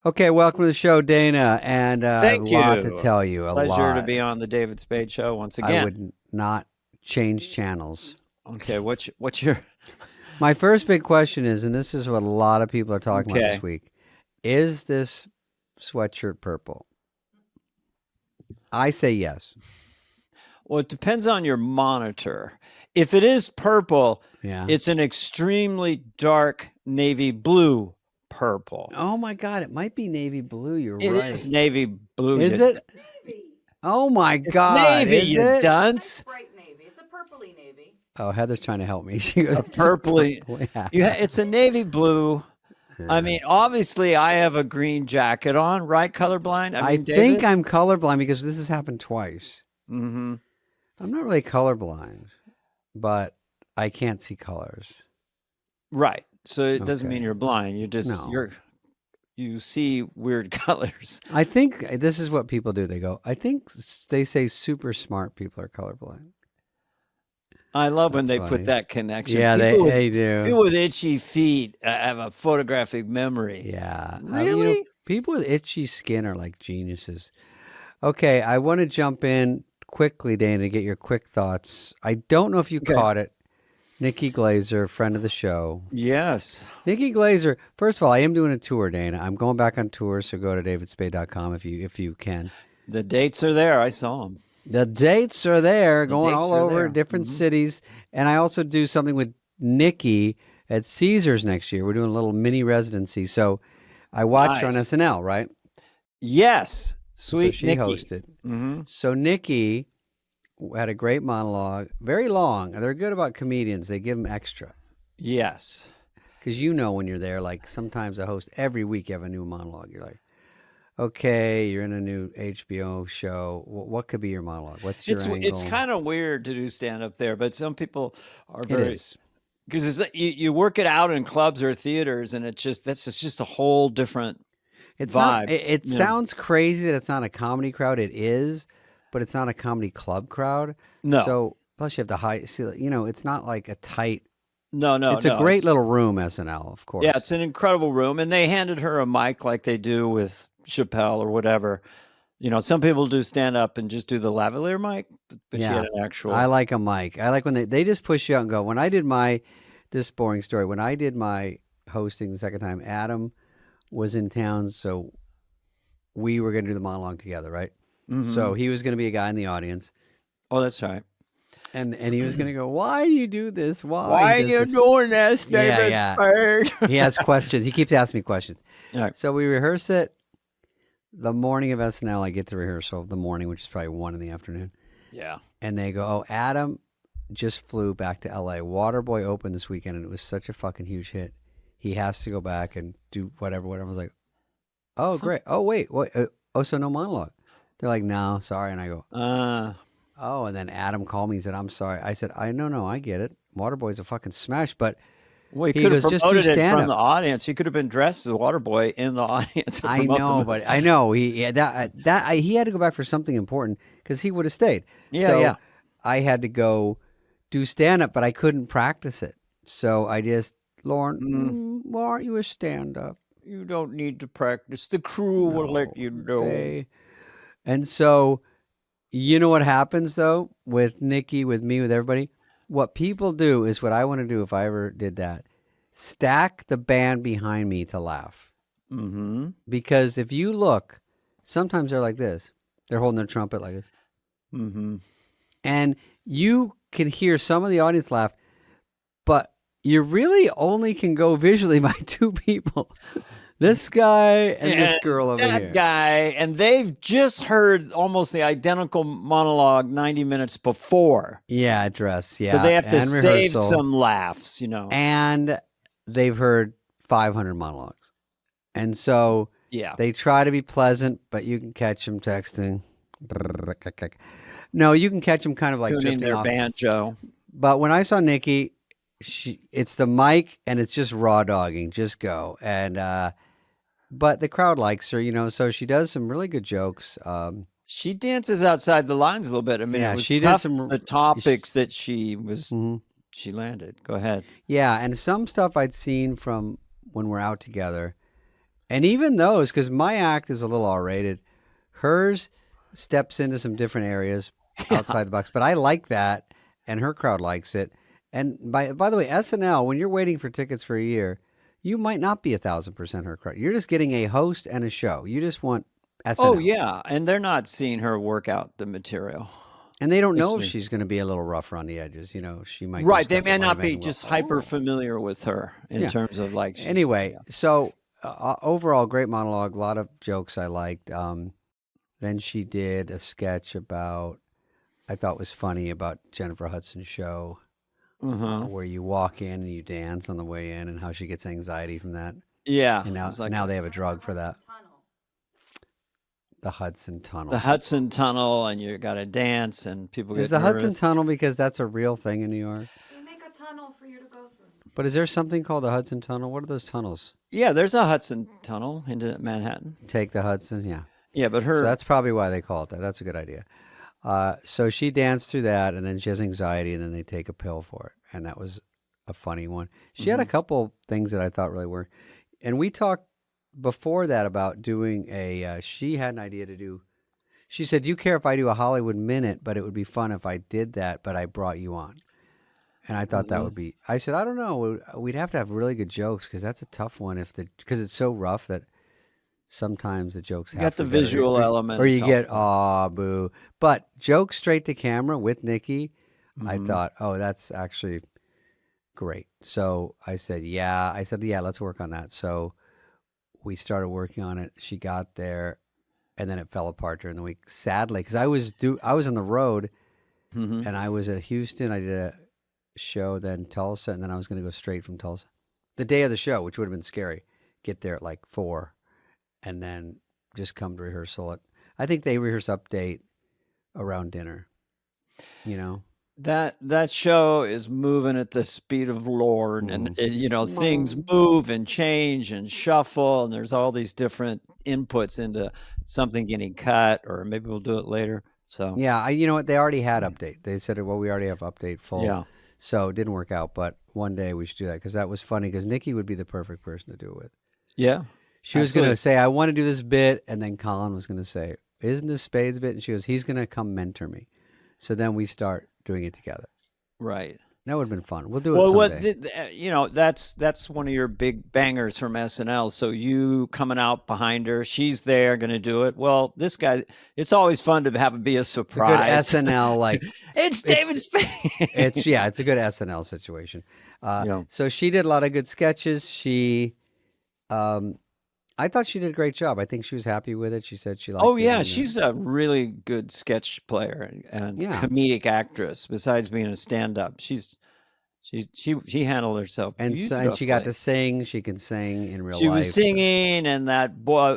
Okay, welcome to the show, Dana, and Thank a lot to you. tell you. A Pleasure to lot. be on the David Spade Show once I again. would not change channels. Okay, what's your My first big question is, and this is what a lot of people are talking about this okay? week: is this sweatshirt purple? I say yes. Well, it depends on your monitor. If it is purple, Yeah. it's an extremely dark navy blue purple. Oh my God! It might be navy blue. You're It right. is navy blue. Is you it? Navy. Oh my It's God! navy, Is you it? dunce. Bright navy. It's a purpley navy. Oh, Heather's trying to help me. She goes, A "It's purpley. purple." Yeah. It's a navy blue. I mean, obviously, I have a green jacket on, right? Colorblind. I I mean, think David. I'm colorblind because this has happened twice. Mm-hmm. I'm not really colorblind, but I can't see colors. Right. So it doesn't mean Okay. you're blind. You just No. you see weird colors. I think this is what people do. They go, I think they say super smart people are colorblind. I love when That's they funny. put that connection. Yeah, People with, they do. people with itchy feet have a photographic memory. Yeah. Really? People with itchy skin are like geniuses. Okay, I want to jump in quickly, Dana, to get your quick thoughts. I don't know if you Okay. caught it. Nikki Glaser, friend of the show. Yes. Nikki Glaser, first of all, I am doing a tour, Dana. I'm going back on tour, so go to davidspade.com if you can. The dates are there. I saw them. The dates are there, The going dates all are over there. different Mhm. cities. And I also do something with Nikki at Caesars next year. We're doing a little mini residency. So I watched her on Nice. SNL, right? Yes. So Sweet she Nikki. hosted. Mm-hmm. So Nikki had a great monologue, very long. They're good about comedians. They give them extra. Yes. Because you know when you're there, like sometimes a host, every week you have a new monologue. You're like, okay, you're in a new HBO show. What could be your monologue? What's your angle? It's kind of weird to do stand up there, but some people are It very is. because you work it out in clubs or theaters, and it's just a whole different It's vibe. not. It you know. sounds crazy that it's not a comedy crowd. It is, but it's not a comedy club crowd. No. So plus you have the high. See, it's not like a tight. No, It's a great little room, SNL, of course. Yeah, it's an incredible room, and they handed her a mic like they do with Chappelle or whatever. You know, some people do stand up and just do the lavalier mic, but she Yeah. had an actual. I like a mic. I like when they just push you out and go. When I did this boring story. When I did my hosting the second time, Adam was in town, so we were going to do the monologue together, right? Mhm. So he was going to be a guy in the audience. Oh, that's right. And he was going to go, why do you do this? Why are He does you this. doing this, Yeah, David yeah. Spade? He has questions. He keeps asking me questions. All right. So we rehearse it the morning of SNL. I get to rehearsal the morning, which is probably 1 in the afternoon. Yeah. And they go, oh, Adam just flew back to LA. Waterboy opened this weekend, and it was such a fucking huge hit. He has to go back and do whatever. I was like, oh, great. Oh, wait. So no monologue. They're like, no, sorry. And I go, oh, and then Adam called me and said, I'm sorry. I said, no, I get it. Waterboy's a fucking smash, but Well, he He could have goes, "Just do promoted it from stand-up." the audience. He could have been dressed as a water boy in the audience. and I promote the know, movie. but I know he he had to go back for something important because he would have stayed. Yeah, so yeah. I had to go do stand up, but I couldn't practice it. So I just, Lauren, why aren't you a stand up? You don't need to practice. The crew will let you know. And so, you know what happens though with Nikki, with me, with everybody? What people do is what I want to do if I ever did that. Stack the band behind me to laugh. Mm-hmm. Because if you look, sometimes they're like this. They're holding their trumpet like this. Mm-hmm. And you can hear some of the audience laugh, but you really only can go visually by two people. This guy and this girl over that here. guy, and they've just heard almost the identical monologue 90 minutes before. Yeah, dress. Yeah. So they have to and save rehearsal. some laughs, you know. And they've heard 500 monologues. And so Yeah. they try to be pleasant, but you can catch them texting. No, you can catch them kind of like Tuning drifting their off. banjo. But when I saw Nikki, it's the mic and it's just raw dogging, just go. And but the crowd likes her, you know, so she does some really good jokes. She dances outside the lines a little bit. I mean, Yeah, it was she did tough, some- the topics that she Mhm. landed. Go ahead. Yeah, and some stuff I'd seen from when we're out together, And even those, because my act is a little R-rated, hers steps into some different areas outside the box. But I like that, and her crowd likes it. And by the way, SNL, when you're waiting for tickets for a year, you might not be 1,000% her crowd. You're just getting a host and a show. You just want SNL. Oh yeah, and they're not seeing her work out the material. And they don't know if It's- she's going to be a little rough around the edges. You know, she might. do Right, they stuff may that might not make be them go, just hyper "Oh." familiar with her in Yeah. terms of like. she's- Anyway, yeah. so overall, great monologue. A lot of jokes I liked. Then she did a sketch about, I thought was funny, about Jennifer Hudson's show, Mhm. where you walk in and you dance on the way in, and how she gets anxiety from that. Yeah, And now, it's like now they have a drug for that. Tunnel. The Hudson Tunnel. the Hudson Tunnel, and you got to dance, and people get Is the Hudson nervous. Tunnel because that's a real thing in New York? We make a tunnel for you to go through. But is there something called the Hudson Tunnel? What are those tunnels? Yeah, there's a Hudson Tunnel into Manhattan. Take the Hudson, yeah. Yeah, but So her. that's probably why they call it that. That's a good idea. So she danced through that, and then she has anxiety, and then they take a pill for it, and that was a funny one. She had a couple things that I thought really worked, and we talked before that about doing a. She had an idea to do. She said, "Do you care if I do a Hollywood Minute? But it would be fun if I did that. But I brought you on." And I thought that would be. I said, "I don't know. We'd have to have really good jokes because that's a tough one. Because it's so rough that." Sometimes the jokes You have got the to go- visual element or you is get helpful. aw boo. But jokes straight to camera with Nikki, I thought, oh, that's actually great. So I said, yeah. Let's work on that. So we started working on it. She got there, and then it fell apart during the week. Sadly, because I was on the road, Mhm. and I was at Houston. I did a show, then Tulsa, and then I was going to go straight from Tulsa. The day of the show, which would have been scary, get there at like 4. And then just come to rehearsal. I think they rehearse update around dinner. You know, That show is moving at the speed of Lord, and things move and change and shuffle, and there's all these different inputs into something getting cut, or maybe we'll do it later. So yeah. You know what? They already had update. They said, well, we already have update full. yeah, So it didn't work out. But one day we should do that because that was funny. Because Nikki would be the perfect person to do it with. yeah. She was going Absolutely. to say, I want to do this bit. And then Colin was going to say, isn't this Spade's bit? And she goes, he's going to come mentor me. So then we start doing it together. Right. That would have been fun. We'll do it Well, someday. that's one of your big bangers from SNL. So you coming out behind her, she's there, going to do it. Well, this guy, it's always fun to have it be a It's a good surprise. SNL, like, It's David Spade. it's a good SNL situation. Yeah. So she did a lot of good sketches. I thought she did a great job. I think she was happy with it. She said she liked Oh it. yeah, and, she's a really good sketch player and Yeah. comedic actress. Besides being a stand-up, she handled herself and she got beautifully. to sing. She can sing in real She life. was singing, and that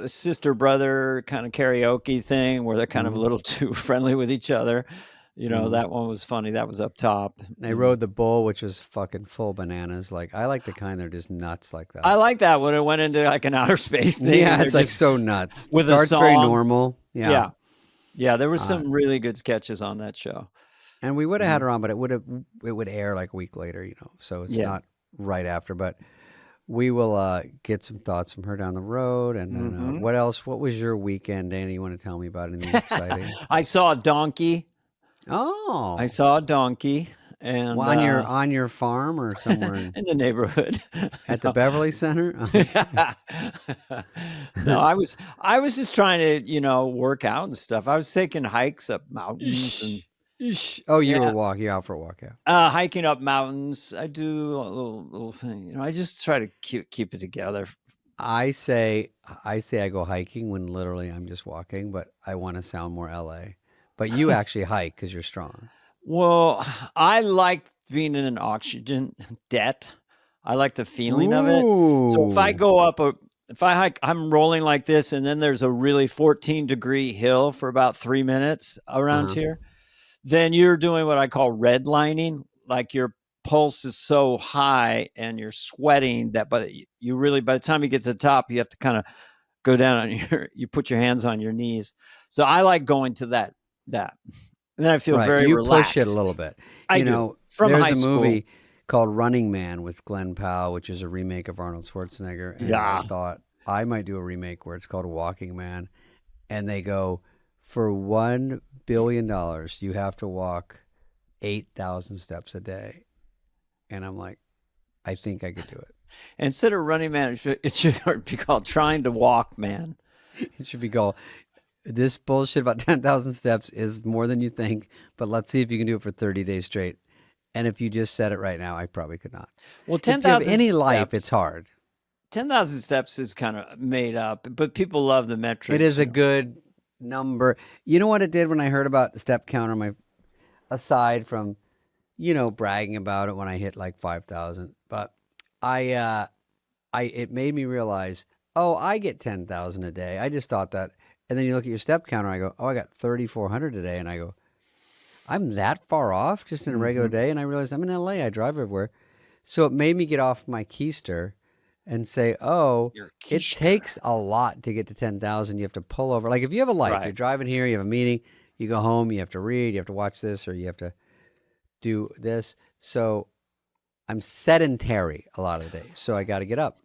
sister brother kind of karaoke thing where they're kind of a little too friendly with each other. That one was funny. That was up top. They rode the bull, which was fucking full bananas. Like, I like the kind that are just nuts like that. I like that when it went into like an outer space thing. yeah, and it's they're like just- so nuts. with a Starts very song. normal. Yeah. yeah. There was some really good sketches on that show. And we would have had her on, but it would air like a week later, so it's Yeah. not right after. But we will get some thoughts from her down the road. And then what else? What was your weekend, Danny? You want to tell me about anything exciting? I saw a donkey. Oh, I saw a donkey, and well, on your farm or somewhere in the neighborhood at the Beverly Center. No, I was just trying to work out and stuff. I was taking hikes up mountains and Oh, you Yeah. were walking out for a walk. Yeah. hiking up mountains. I do a little thing. I just try to keep it together. I say I go hiking when literally I'm just walking, but I want to sound more LA. But you actually hike because you're strong. Well, I like being in an oxygen debt. I like the feeling of it. So if I Ooh. go up if I hike, I'm rolling like this, and then there's a really 14-degree hill for about 3 minutes around here. Then you're doing what I call redlining, like your pulse is so high and you're sweating that, by the time you get to the top, you have to kind of go down on you put your hands on your knees. So I like going to that. And then I feel Right, very you relaxed. push it a little bit. I do. Know, From there's high a school. movie called Running Man with Glenn Powell, which is a remake of Arnold Schwarzenegger. And I Yeah. thought I might do a remake where it's called Walking Man, and they go, for $1 billion, you have to walk 8,000 steps a day. And I'm like, I think I could do it. Instead of Running Man, it should be called Trying to Walk Man. It should be called, this bullshit about 10,000 steps is more than you think, but let's see if you can do it for 30 days straight. And if you just said it right now, I probably could not. Well, If you have 10,000 any steps, life, it's hard. 10,000 steps is kind of made up, but people love the metric. It is a good number. You know what it did when I heard about the step count on my, aside from, bragging about it when I hit like 5,000, but it made me realize, oh, I get 10,000 a day. I just thought that. And then you look at your step counter, I go, oh, I got 3,400 a day. And I go, I'm that far off just in a regular day. And I realized I'm in LA. I drive everywhere. So it made me get off my keister and say, oh, it takes a lot to get to 10,000. You have to pull over. Like if you have a life, you're driving here, you have a meeting, you go home, you have to read, you have to watch this, or you have to do this. So I'm sedentary a lot of the day. So I got to get up.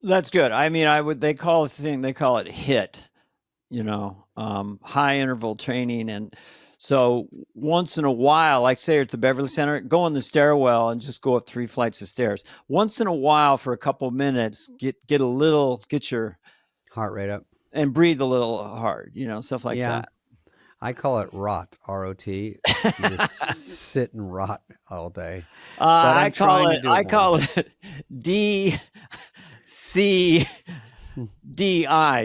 That's good. I mean, they call it HIIT, high interval training. And so once in a while, like say at the Beverly Center, go in the stairwell and just go up 3 flights of stairs. Once in a while for a couple of minutes, get your Heart rate up. And breathe a little hard, stuff like that. I call it rot, R-O-T. You just sit and rot all day. I call it D-C-D-I.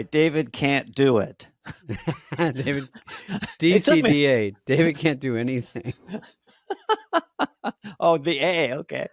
David can't do it. David, DCDA. David can't do anything. Oh, the A. Okay.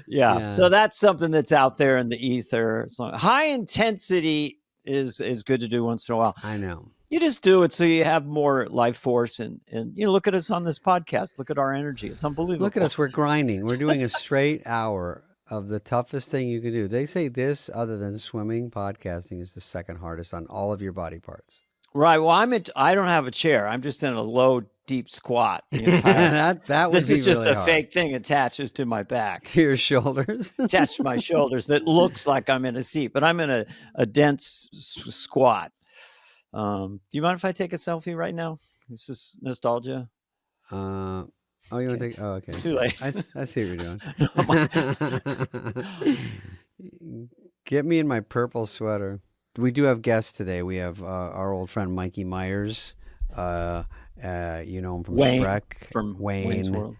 Yeah. So that's something that's out there in the ether. So high intensity is good to do once in a while. I know. You just do it so you have more life force and look at us on this podcast. Look at our energy. It's unbelievable. Look at us. We're grinding. We're doing a straight hour of the toughest thing you can do. They say this, other than swimming, podcasting is the second hardest on all of your body parts. Right. Well, I don't have a chair. I'm just in a low, deep squat. The entire, that would this be is just really a hard. fake thing attaches to my back. To your shoulders? Attached to my shoulders that looks like I'm in a seat, but I'm in a dense squat. Do you mind if I take a selfie right now? This is nostalgia. Oh, you want to take? Oh, okay. Too late. I see what you're doing. Get me in my purple sweater. We do have guests today. We have our old friend Mikey Myers. You know him from Shrek. From Wayne's World.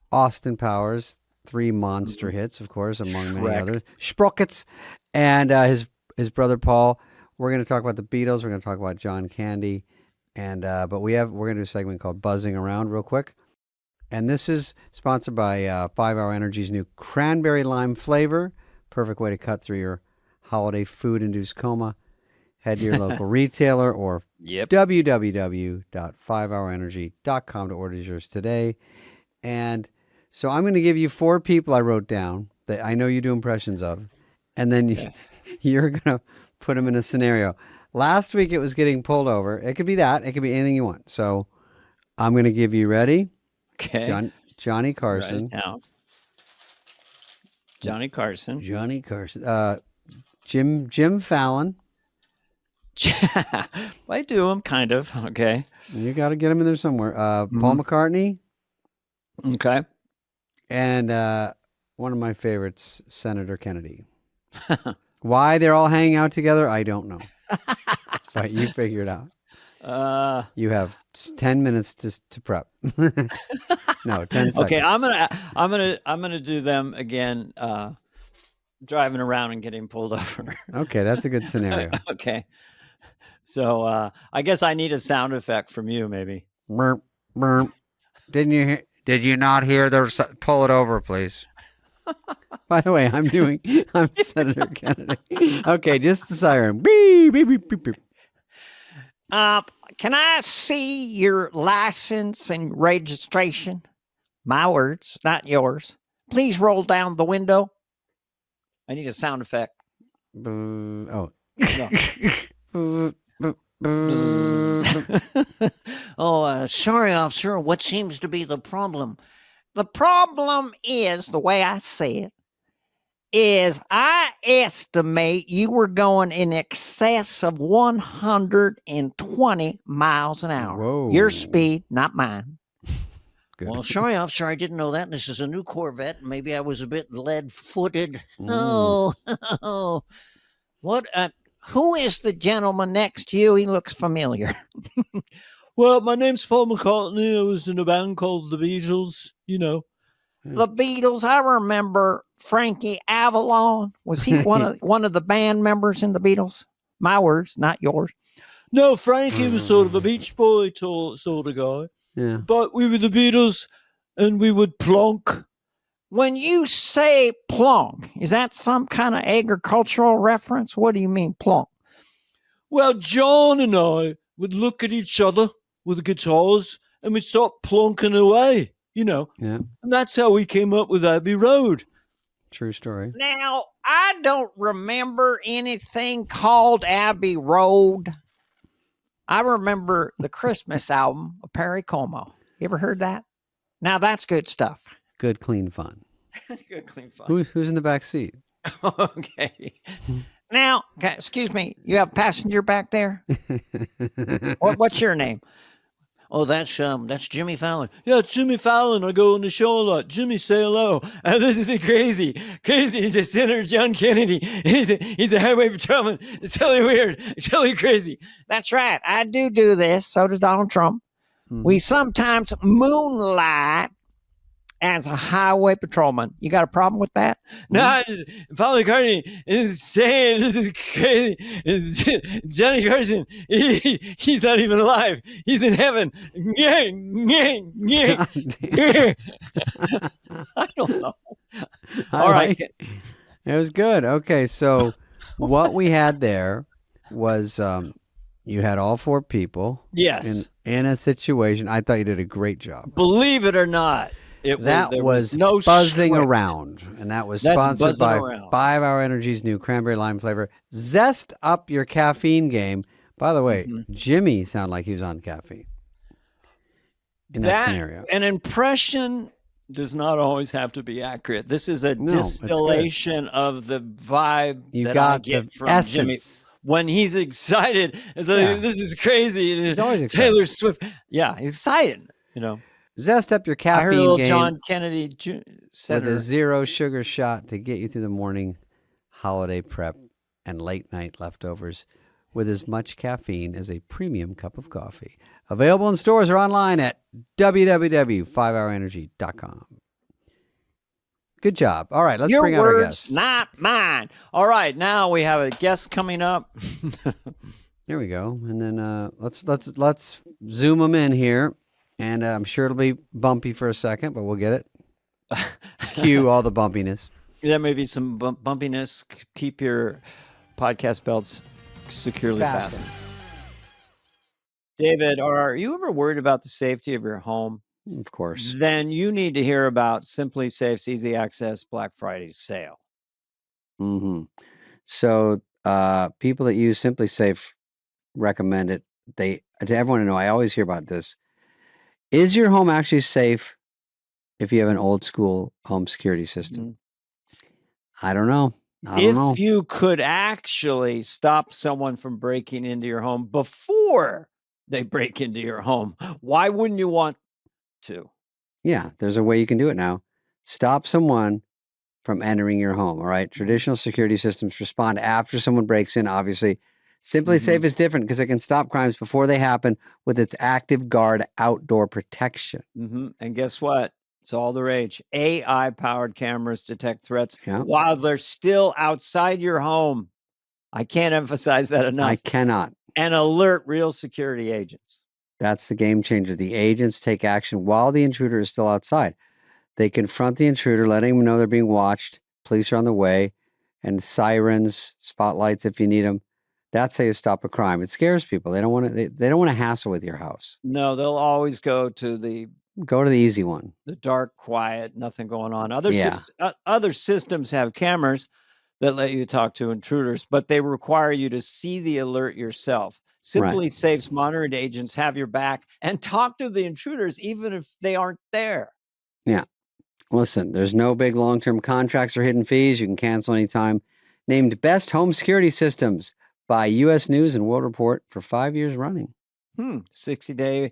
Austin Powers, 3 monster hits, of course, among many others. Sprockets, and his brother Paul. We're going to talk about the Beatles. We're going to talk about John Candy, and but we're going to do a segment called Buzzing Around real quick. And this is sponsored by 5 Hour Energy's new cranberry lime flavor. Perfect way to cut through your holiday food-induced coma. Head to your local retailer or www.5hourenergy.com to order yours today. And so I'm going to give you 4 people I wrote down that I know you do impressions of, and then you're going to put them in a scenario. Last week it was getting pulled over. It could be that. It could be anything you want. So I'm going to give you ready. Okay. Johnny Carson. Johnny Carson. Johnny Carson. Jim Fallon. I do him, kind of. Okay. You got to get him in there somewhere. Paul McCartney. Okay. And one of my favorites, Senator Kennedy. Why they're all hanging out together, I don't know. But you figure it out. You have 10 minutes to prep. No, 10 seconds. Okay, I'm gonna do them again. Driving around and getting pulled over. Okay, that's a good scenario. Okay, so I guess I need a sound effect from you, maybe. Burp, burp. Did you not hear the pull it over, please? By the way, I'm Senator Kennedy. Okay, just the siren. Beep, beep, beep, beep, beep. Can I see your license and registration? My words, not yours. Please roll down the window. I need a sound effect. Oh. Sorry, officer. What seems to be the problem? The problem is, the way I see it, is I estimate you were going in excess of 120 miles an hour. Whoa. Your speed, not mine. Good. Well, sorry, officer, I didn't know that. This is a new Corvette. Maybe I was a bit lead-footed. Mm. Oh, what? Who is the gentleman next to you? He looks familiar. Well, my name's Paul McCartney. I was in a band called the Beatles, you know. The Beatles. I remember Frankie Avalon. Was he one of the band members in the Beatles? My words, not yours. No, Frankie was sort of a Beach Boy sort of guy. Yeah. But we were the Beatles, and we would plonk. When you say plonk, is that some kind of agricultural reference? What do you mean plonk? Well, John and I would look at each other with the guitars, and we'd start plonking away, you know. Yeah. And that's how we came up with Abbey Road. True story. Now, I don't remember anything called Abbey Road. I remember the Christmas album of Perry Como. You ever heard that? Now, that's good stuff. Good, clean fun. Good, clean fun. Who's in the back seat? Okay. Now, excuse me, you have a passenger back there? What's your name? Oh, that's Jimmy Fallon. Yeah, it's Jimmy Fallon. I go on the show a lot. Jimmy, say hello. And this is crazy. He's a Senator John Kennedy. He's a highway patrolman. It's really weird. It's really crazy. That's right. I do this. So does Donald Trump. Mhm. We sometimes moonlight as a highway patrolman. You got a problem with that? No, Paul McCartney is saying this is crazy. Johnny Carson, he's not even alive. He's in heaven. I don't know. All right. It was good. Okay, so what we had there was you had all four people. Yes. In a situation. I thought you did a great job. Believe it or not. That was no buzzing script. around, and that was That's sponsored buzzing by around. 5 Hour Energy's new cranberry lime flavor. Zest up your caffeine game. By the way, Jimmy sounded like he was on caffeine in that scenario. An impression does not always have to be accurate. This is a No, it's distillation of the vibe You that got I get the from essence. Jimmy. When he's excited, it's like, Yeah. this is crazy. He's always excited. Taylor Swift. Yeah, he's excited, you know. Zest up your I heard a caffeine little game John Kennedy with Senator. a 0 sugar shot to get you through the morning holiday prep and late night leftovers with as much caffeine as a premium cup of coffee. Available in stores or online at www.5hourenergy.com. Good job. All right, let's Your bring out our words, guests. not mine. All right, now we have a guest coming up. There we go. And then let's zoom them in here. And I'm sure it'll be bumpy for a second, but we'll get it. Cue all the bumpiness. There may be some bumpiness. Keep your podcast belts securely fastened. David, are you ever worried about the safety of your home? Of course. Then you need to hear about Simply Safe's Easy Access Black Friday sale. Mm-hmm. So people that use Simply Safe recommend it. To everyone to know, I always hear about this. Is your home actually safe if you have an old school home security system? I don't know. If you could actually stop someone from breaking into your home before they break into your home, why wouldn't you want to? Yeah, there's a way you can do it now. Stop someone from entering your home, all right? Traditional security systems respond after someone breaks in, obviously. Simply Safe is different because it can stop crimes before they happen with its Active Guard outdoor protection. And guess what? It's all the rage. AI-powered cameras detect threats while they're still outside your home. I can't emphasize that enough. I cannot. And alert real security agents. That's the game changer. The agents take action while the intruder is still outside. They confront the intruder, letting them know they're being watched. Police are on the way, and sirens, spotlights if you need them. That's how you stop a crime. It scares people. They don't want to. They don't want to hassle with your house. No, they'll always go to the easy one. The dark, quiet, nothing going on. Other systems have cameras that let you talk to intruders, but they require you to see the alert yourself. Simply Safe's monitored agents have your back and talk to the intruders even if they aren't there. Yeah. Listen, there's no big long-term contracts or hidden fees. You can cancel anytime. Named Best Home Security Systems by U.S. News and World Report for 5 years running. 60-day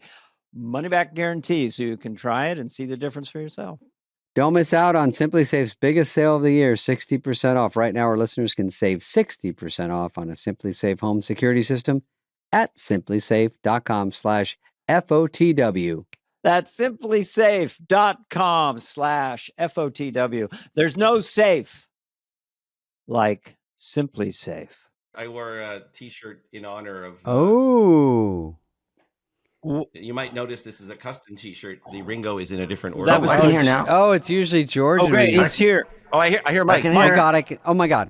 money-back guarantee, so you can try it and see the difference for yourself. Don't miss out on Simply Safe's biggest sale of the year, 60% off. Right now, our listeners can save 60% off on a Simply Safe home security system at simplysafe.com/FOTW. That's simplysafe.com/FOTW. There's no safe like Simply Safe. I wore a T-shirt in honor of. Oh. You might notice this is a custom T-shirt. The Ringo is in a different order. That was I can hear now. Oh, it's usually George. Oh, great. He's here. Oh, I hear Mike. can Oh my hear. God! Oh my God!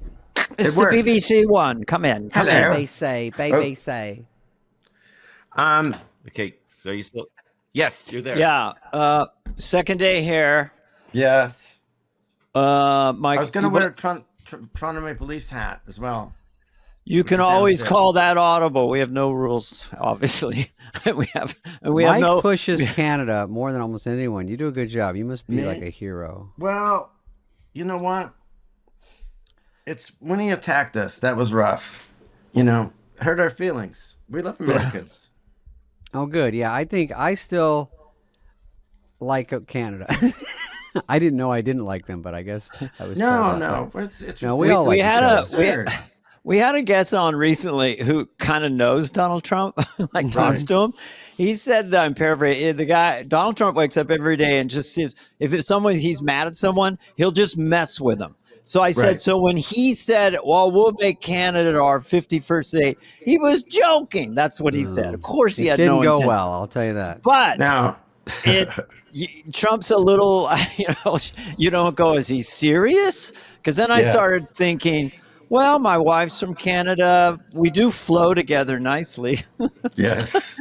It's It the worked. BBC one. Come in. Come Hello. in. Baby say, baby say. Okay, so you still? Yes, you're there. Yeah. Second day hair. Yes. Mike, I was going to you wear a Toronto Maple Leafs hat as well. You can Which is always downstairs. call that audible. We have no rules, obviously. we have Mike no pushes Canada more than almost anyone. You do a good job. You must be Me? like a hero. Well, you know what? It's when he attacked us, that was rough. Hurt our feelings. We love Americans. Oh, good. Yeah, I think I still like Canada. I didn't know I didn't like them, but I guess I was. told No, that. it's No, we all we like had each a other. we had a guest on recently who kind of knows Donald Trump, like talks to him. He said that, I'm paraphrasing, the guy Donald Trump wakes up every day and just says if it's someone he's mad at someone, he'll just mess with them. So I said, Right. so when he said, well, we'll make Canada our 51st state, he was joking. That's what he said. Of course he It had didn't no go intent. well. I'll tell you that. But Now, Trump's a little, you don't go, is he serious? Because then I Yeah. started thinking, well, my wife's from Canada. We do flow together nicely. yes.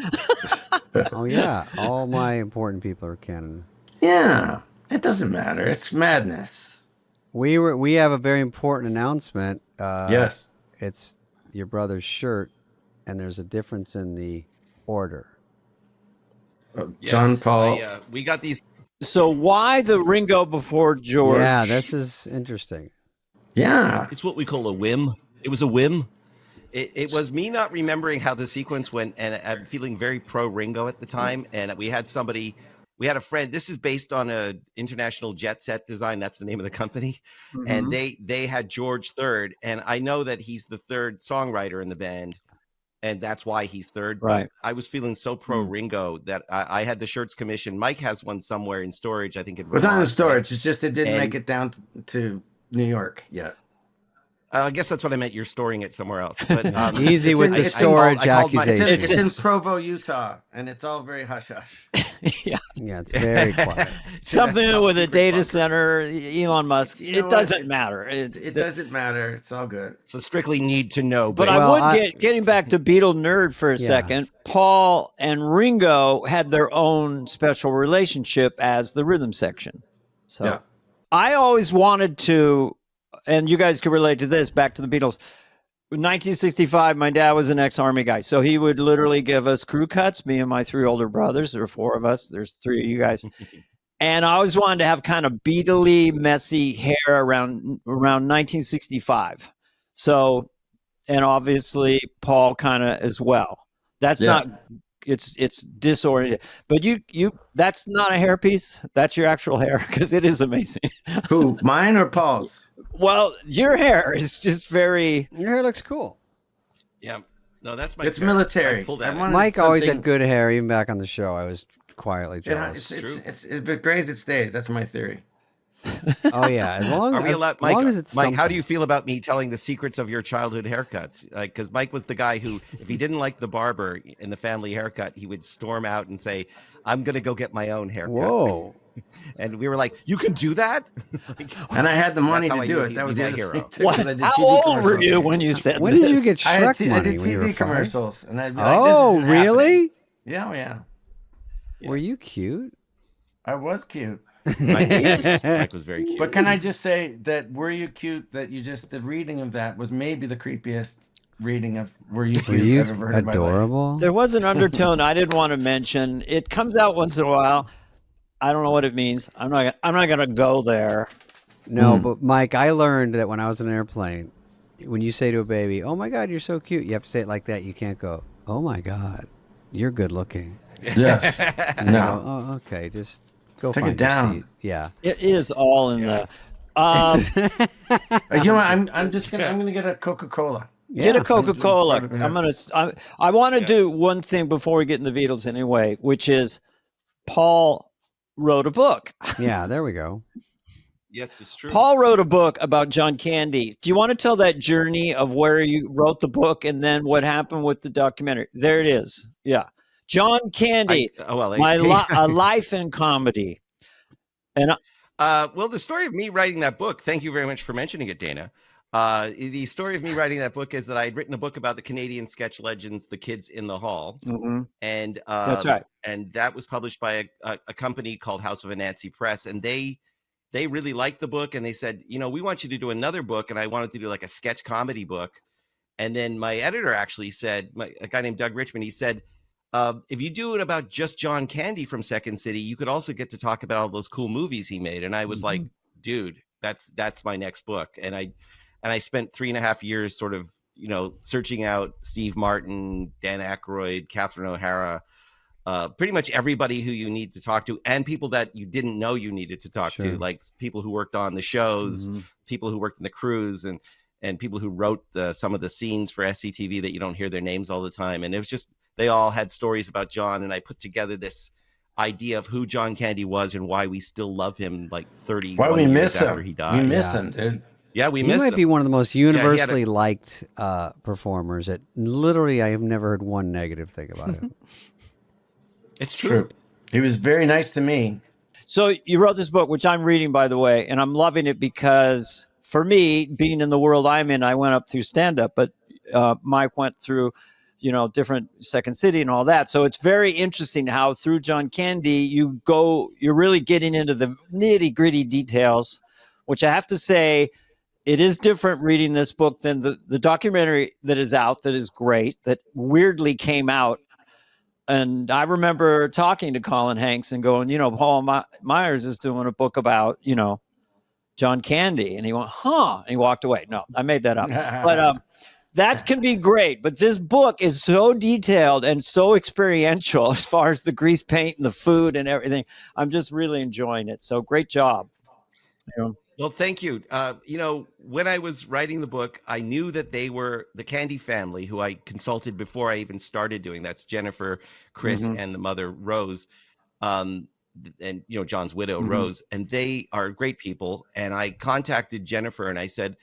Oh yeah, all my important people are Canada. Yeah. It doesn't matter. It's madness. We have a very important announcement. Yes. It's your brother's shirt, and there's a difference in the order. Yes, John Paul. we got these. So why the Ringo before George? Yeah, this is interesting. Yeah. It's what we call a whim. It was a whim. It was me not remembering how the sequence went, and I'm feeling very pro Ringo at the time. And we had a friend. This is based on a international jet set design. That's the name of the company. Mhm. And they had George third, and I know that he's the third songwriter in the band, and that's why he's third. But Right. I was feeling so pro Ringo that I had the shirts commissioned. Mike has one somewhere in storage, I think. It was on Vermont, the storage. It's just it didn't And- make it down to New York yet. I guess that's what I meant. You're storing it somewhere else. But Easy It's with in- the it's in- storage I called my- accusations. It's in Provo, Utah, and it's all very hush hush. Yeah. Yeah, it's very quiet. Something Top with a secret data bunker. center, Elon Musk. You know It what? doesn't matter. It doesn't matter. It's all good. So strictly need to know. But Well, I would getting back to Beatle nerd for a Yeah. second. Paul and Ringo had their own special relationship as the rhythm section. So Yeah. I always wanted to, and you guys can relate to this. Back to the Beatles. In 1965, my dad was an ex-army guy, so he would literally give us crew cuts. Me and my three older brothers. There were four of us. There's three of you guys. And I always wanted to have kind of Beatle-y, messy hair around 1965. So, and obviously Paul kind of as well. That's Yeah. not. It's disoriented. But you that's not a hairpiece. That's your actual hair because it is amazing. Who, mine or Paul's? Well, your hair is just very. Your hair looks cool. Yeah. No, that's my. It's hair. military. I pulled I that. wanted Mike always something- had good hair, even back on the show. I was quietly Yeah, jealous. it's if it grays, it stays. That's my theory. Oh yeah, as long, Are we allowed, as Mike? long as it's Mike, how do something. you feel about me telling the secrets of your childhood haircuts? Because Mike was the guy who, if he didn't like the barber in the family haircut, he would storm out and say, "I'm going to go get my own haircut." Whoa. And we were like, "You can do that?" Like, And I had the money how to I do knew it. he'd That be was my the other hero. thing, too, What? 'cause I did How TV old were commercials. you when you said When this? did you get I Shrek did money? When you were TV 5? commercials, and I'd be like, Oh, this isn't happening. really? Yeah, oh, yeah. Were you cute? I was cute. Mike was very cute. But can I just say that Were You Cute, that you just, the reading of that was maybe the creepiest reading of Were You Were Cute you I've ever heard in my life. adorable? There was an undertone I didn't want to mention. It comes out once in a while. I don't know what it means. I'm not gonna go there. No, but Mike, I learned that when I was in an airplane, when you say to a baby, "Oh my God, you're so cute," you have to say it like that. You can't go, "Oh my God, you're good looking." Yes. And you go, "Oh, okay, just go Take find it down." your seat." Yeah. It is all in the. You know what? I'm gonna get a Coca-Cola. Get a Yeah. Coca-Cola. Part of it. I want to do one thing before we get in the Beatles anyway, which is Paul wrote a book. Yeah, there we go. Yes, it's true. Paul wrote a book about John Candy. Do you want to tell that journey of where you wrote the book and then what happened with the documentary? There it is. Yeah. John Candy, a life in comedy. And well, the story of me writing that book, thank you very much for mentioning it, Dana. The story of me writing that book is that I had written a book about the Canadian sketch legends, The Kids in the Hall. And that's right. And that was published by a company called House of Anansi Press. And they really liked the book. And they said, you know, we want you to do another book. And I wanted to do like a sketch comedy book. And then my editor actually said, a guy named Doug Richmond, he said, if you do it about just John Candy from Second City, you could also get to talk about all those cool movies he made. And I was like, dude, that's my next book. And I spent 3.5 years sort of, you know, searching out Steve Martin, Dan Aykroyd, Catherine O'Hara, pretty much everybody who you need to talk to, and people that you didn't know you needed to talk to, like people who worked on the shows, people who worked in the crews, and people who wrote some of the scenes for SCTV that you don't hear their names all the time. And it was just, they all had stories about John, and I put together this idea of who John Candy was and why we still love him like 31 years after he died. We miss him, dude. Yeah, we He miss him. might be one of the most universally liked performers. That literally, I have never heard one negative thing about him. It's true. He was very nice to me. So you wrote this book, which I'm reading, by the way, and I'm loving it because for me, being in the world I'm in, I went up through stand-up, but Mike went through, you know, different Second City and all that. So it's very interesting how through John Candy, you're really getting into the nitty gritty details, which I have to say, it is different reading this book than the documentary that is out, that is great, that weirdly came out. And I remember talking to Colin Hanks and going, you know, Paul Myers is doing a book about, you know, John Candy. And he went, huh? And he walked away. No, I made that up. But that can be great. But this book is so detailed and so experiential as far as the grease paint and the food and everything. I'm just really enjoying it. So great job. You know? Well, thank you. You know, when I was writing the book, I knew that they were the Candy family, who I consulted before I even started doing. That's Jennifer, Chris, and the mother, Rose, and, you know, John's widow, Rose. And they are great people. And I contacted Jennifer and I said,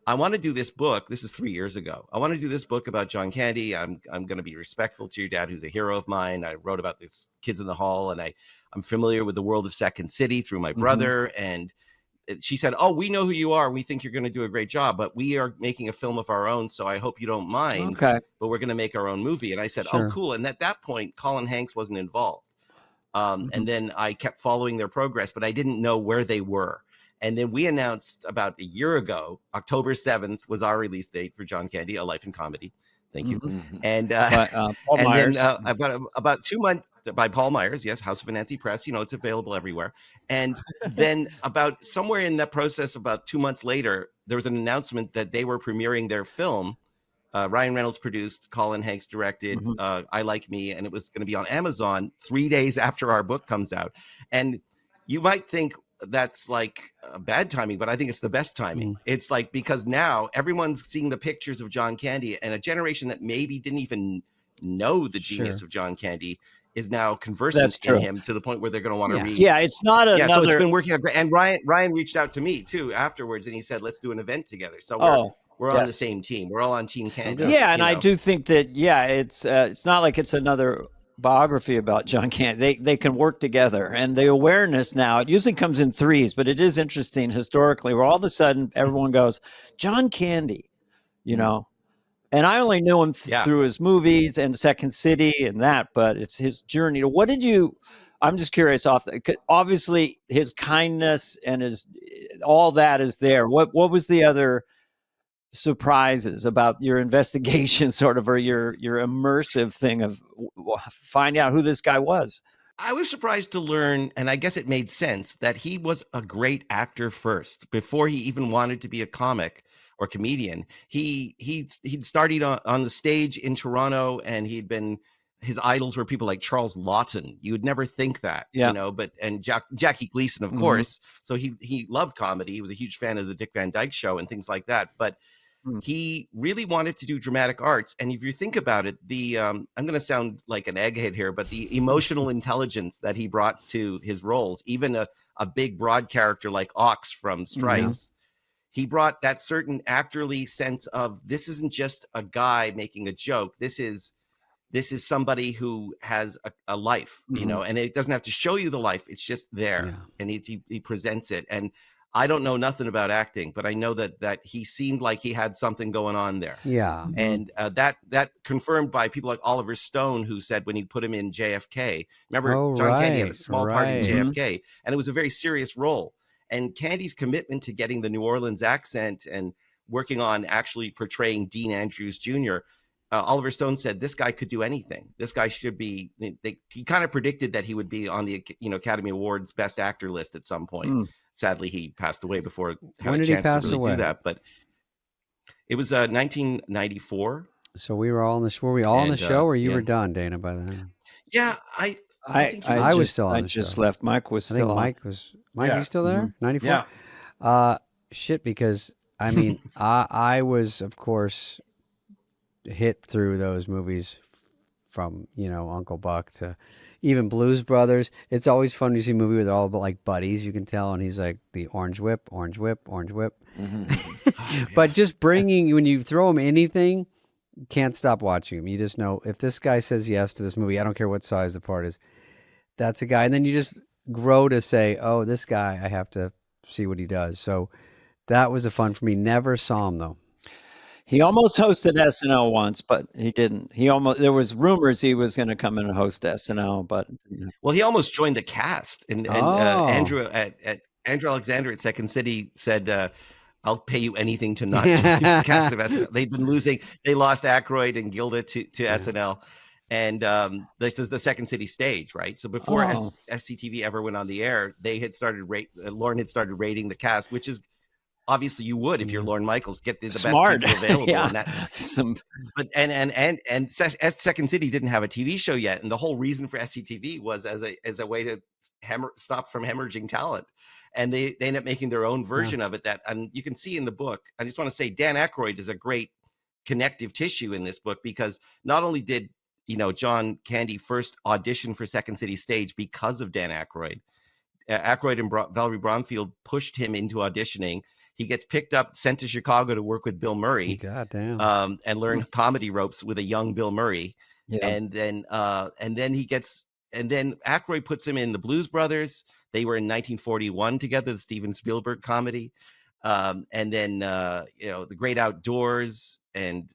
I want to do this book. This is 3 years ago. I want to do this book about John Candy. I'm going to be respectful to your dad, who's a hero of mine. I wrote about this Kids in the Hall, and I'm familiar with the world of Second City through my brother. And she said, oh, we know who you are. We think you're going to do a great job, but we are making a film of our own. So I hope you don't mind, but we're going to make our own movie. And I said, oh, cool. And at that point, Colin Hanks wasn't involved. And then I kept following their progress, but I didn't know where they were. And then we announced about a year ago, October 7th was our release date for John Candy, A Life in Comedy. Thank you. And Paul Myers. then I've got about 2 months by Paul Myers. Yes, House of Anansi Press. You know, it's available everywhere. And then about somewhere in that process, about 2 months later, there was an announcement that they were premiering their film. Ryan Reynolds produced, Colin Hanks directed, I Like Me, and it was going to be on Amazon 3 days after our book comes out. And you might think that's like bad timing, but I think it's the best timing. It's like, because now everyone's seeing the pictures of John Candy, and a generation that maybe didn't even know the genius of John Candy is now conversant in him to the point where they're going to want to read. Yeah, it's not another. Yeah, so it's been working out great. And Ryan reached out to me too afterwards, and he said, let's do an event together. So we're on the same team. We're all on Team Candy. Yeah, and I do think that, it's not like it's another biography about John Candy. They can work together, and the awareness now, it usually comes in threes, but it is interesting historically where all of a sudden everyone goes, John Candy, you know. And I only knew him through his movies and Second City and that, but it's his journey. What did you, I'm just curious, obviously his kindness and his, all that is there. What was the other surprises about your investigation sort of, or your immersive thing of finding out who this guy was? I was surprised to learn, and I guess it made sense, that he was a great actor first before he even wanted to be a comic or comedian. He'd started on the stage in Toronto, and his idols were people like Charles Laughton. You would never think that, Yeah. and Jackie Gleason, of course. So he loved comedy. He was a huge fan of the Dick Van Dyke Show and things like that. But he really wanted to do dramatic arts. And if you think about it, I'm going to sound like an egghead here, but the emotional intelligence that he brought to his roles, even a big broad character like Ox from Stripes, he brought that certain actorly sense of, this isn't just a guy making a joke. This is somebody who has a life, and it doesn't have to show you the life. It's just there, and he presents it. And I don't know nothing about acting, but I know that he seemed like he had something going on there. Yeah. And that confirmed by people like Oliver Stone, who said when he put him in JFK, remember John Candy had a small part in JFK, and it was a very serious role. And Candy's commitment to getting the New Orleans accent and working on actually portraying Dean Andrews Jr., Oliver Stone said this guy could do anything. This guy should be. He kind of predicted that he would be on the Academy Awards Best Actor list at some point. Sadly, he passed away before When did he pass to really away? do that. But it was 1994. So we were all on the show. Were we all on the show, or you were done, Dana, by then? Yeah, I was still on the show. I just left. Mike was I think still on. Mike was. Mike, you still there? 94. Yeah. Shit, because I mean, I was, of course, hit through those movies from Uncle Buck to even Blues Brothers. It's always fun to see a movie where they're all like buddies, you can tell, and he's like the orange whip. But just bringing, when you throw him anything, can't stop watching him. You just know, if this guy says yes to this movie, I don't care what size the part is, that's a guy. And then you just grow to say, oh, this guy, I have to see what he does. So that was a fun for me. Never saw him though. He almost hosted SNL once, but he didn't. There was rumors he was going to come in and host SNL, but well, he almost joined the cast. And Andrew Alexander at Second City said, "I'll pay you anything to not join the cast of SNL." They've been losing. They lost Aykroyd and Gilda to SNL, and this is the Second City stage, right? So before SCTV ever went on the air, they had started Lorne had started rating the cast, which is. Obviously, you would if you're Lorne Michaels, get the best people available. And that. But and Second City didn't have a TV show yet, and the whole reason for SCTV was as a way to stop from hemorrhaging talent. And they ended up making their own version of it. And you can see in the book. I just want to say Dan Aykroyd is a great connective tissue in this book, because not only did John Candy first audition for Second City stage because of Dan Aykroyd. Aykroyd and Valerie Bromfield pushed him into auditioning. He gets picked up, sent to Chicago to work with Bill Murray, and learn comedy ropes with a young Bill Murray. Yeah. And then Aykroyd puts him in the Blues Brothers. They were in 1941 together, the Steven Spielberg comedy. And then The Great Outdoors, and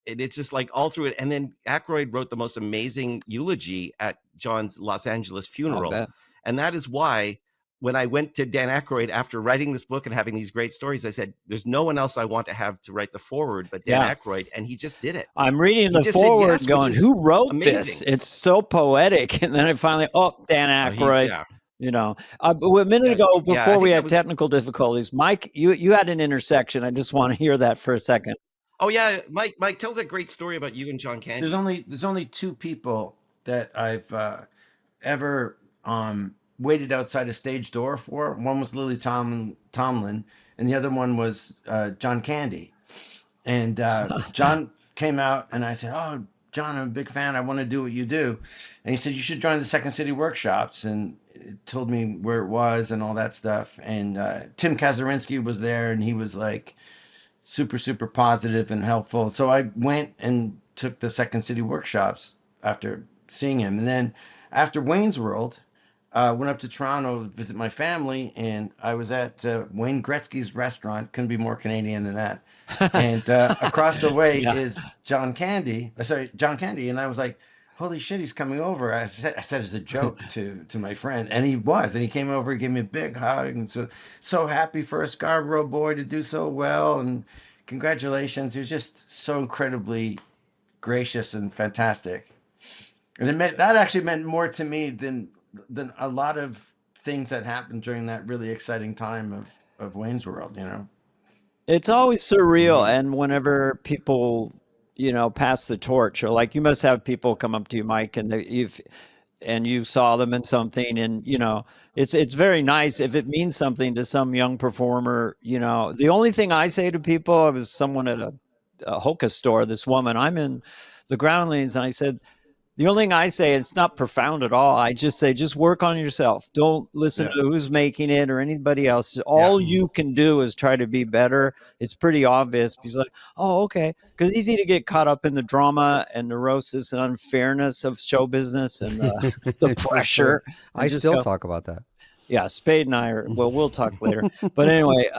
it's just like all through it. And then Aykroyd wrote the most amazing eulogy at John's Los Angeles funeral. And that is why when I went to Dan Aykroyd after writing this book and having these great stories, I said, there's no one else I want to have to write the foreword but Dan Aykroyd. And he just did it. I'm reading the foreword going, who wrote this? It's so poetic. And then I finally, Dan Aykroyd. A minute ago, before we had technical difficulties, Mike, you had an intersection. I just want to hear that for a second. Oh, yeah. Mike, tell that great story about you and John Candy. There's only two people that I've ever waited outside a stage door for. One was Lily Tomlin, and the other one was John Candy. And John came out, and I said, "Oh, John, I'm a big fan. I want to do what you do." And he said, "You should join the Second City workshops." And it told me where it was and all that stuff. And Tim Kazurinsky was there, and he was like super, super positive and helpful. So I went and took the Second City workshops after seeing him. And then after Wayne's World, went up to Toronto to visit my family, and I was at Wayne Gretzky's restaurant. Couldn't be more Canadian than that. And across the way is John Candy. And I was like, "Holy shit, he's coming over!" I said as a joke to my friend, and he was. And he came over, and gave me a big hug, and so happy for a Scarborough boy to do so well, and congratulations. He was just so incredibly gracious and fantastic. And that actually meant more to me than a lot of things that happened during that really exciting time of Wayne's World. You know. It's always surreal, and whenever people, pass the torch, or like you must have people come up to you, Mike, and you saw them in something, and it's very nice if it means something to some young performer. The only thing I say to people, I was someone at a hookah store, this woman, I'm in the Groundlings, and I said, the only thing I say, it's not profound at all. I just say, just work on yourself. Don't listen Yeah. to who's making it or anybody else. All you can do is try to be better. It's pretty obvious. He's like, oh, okay. Because it's easy to get caught up in the drama and neurosis and unfairness of show business and the For pressure. sure. And I just still go, talk about that. yeah, Spade and I are, well, we'll talk later. But anyway,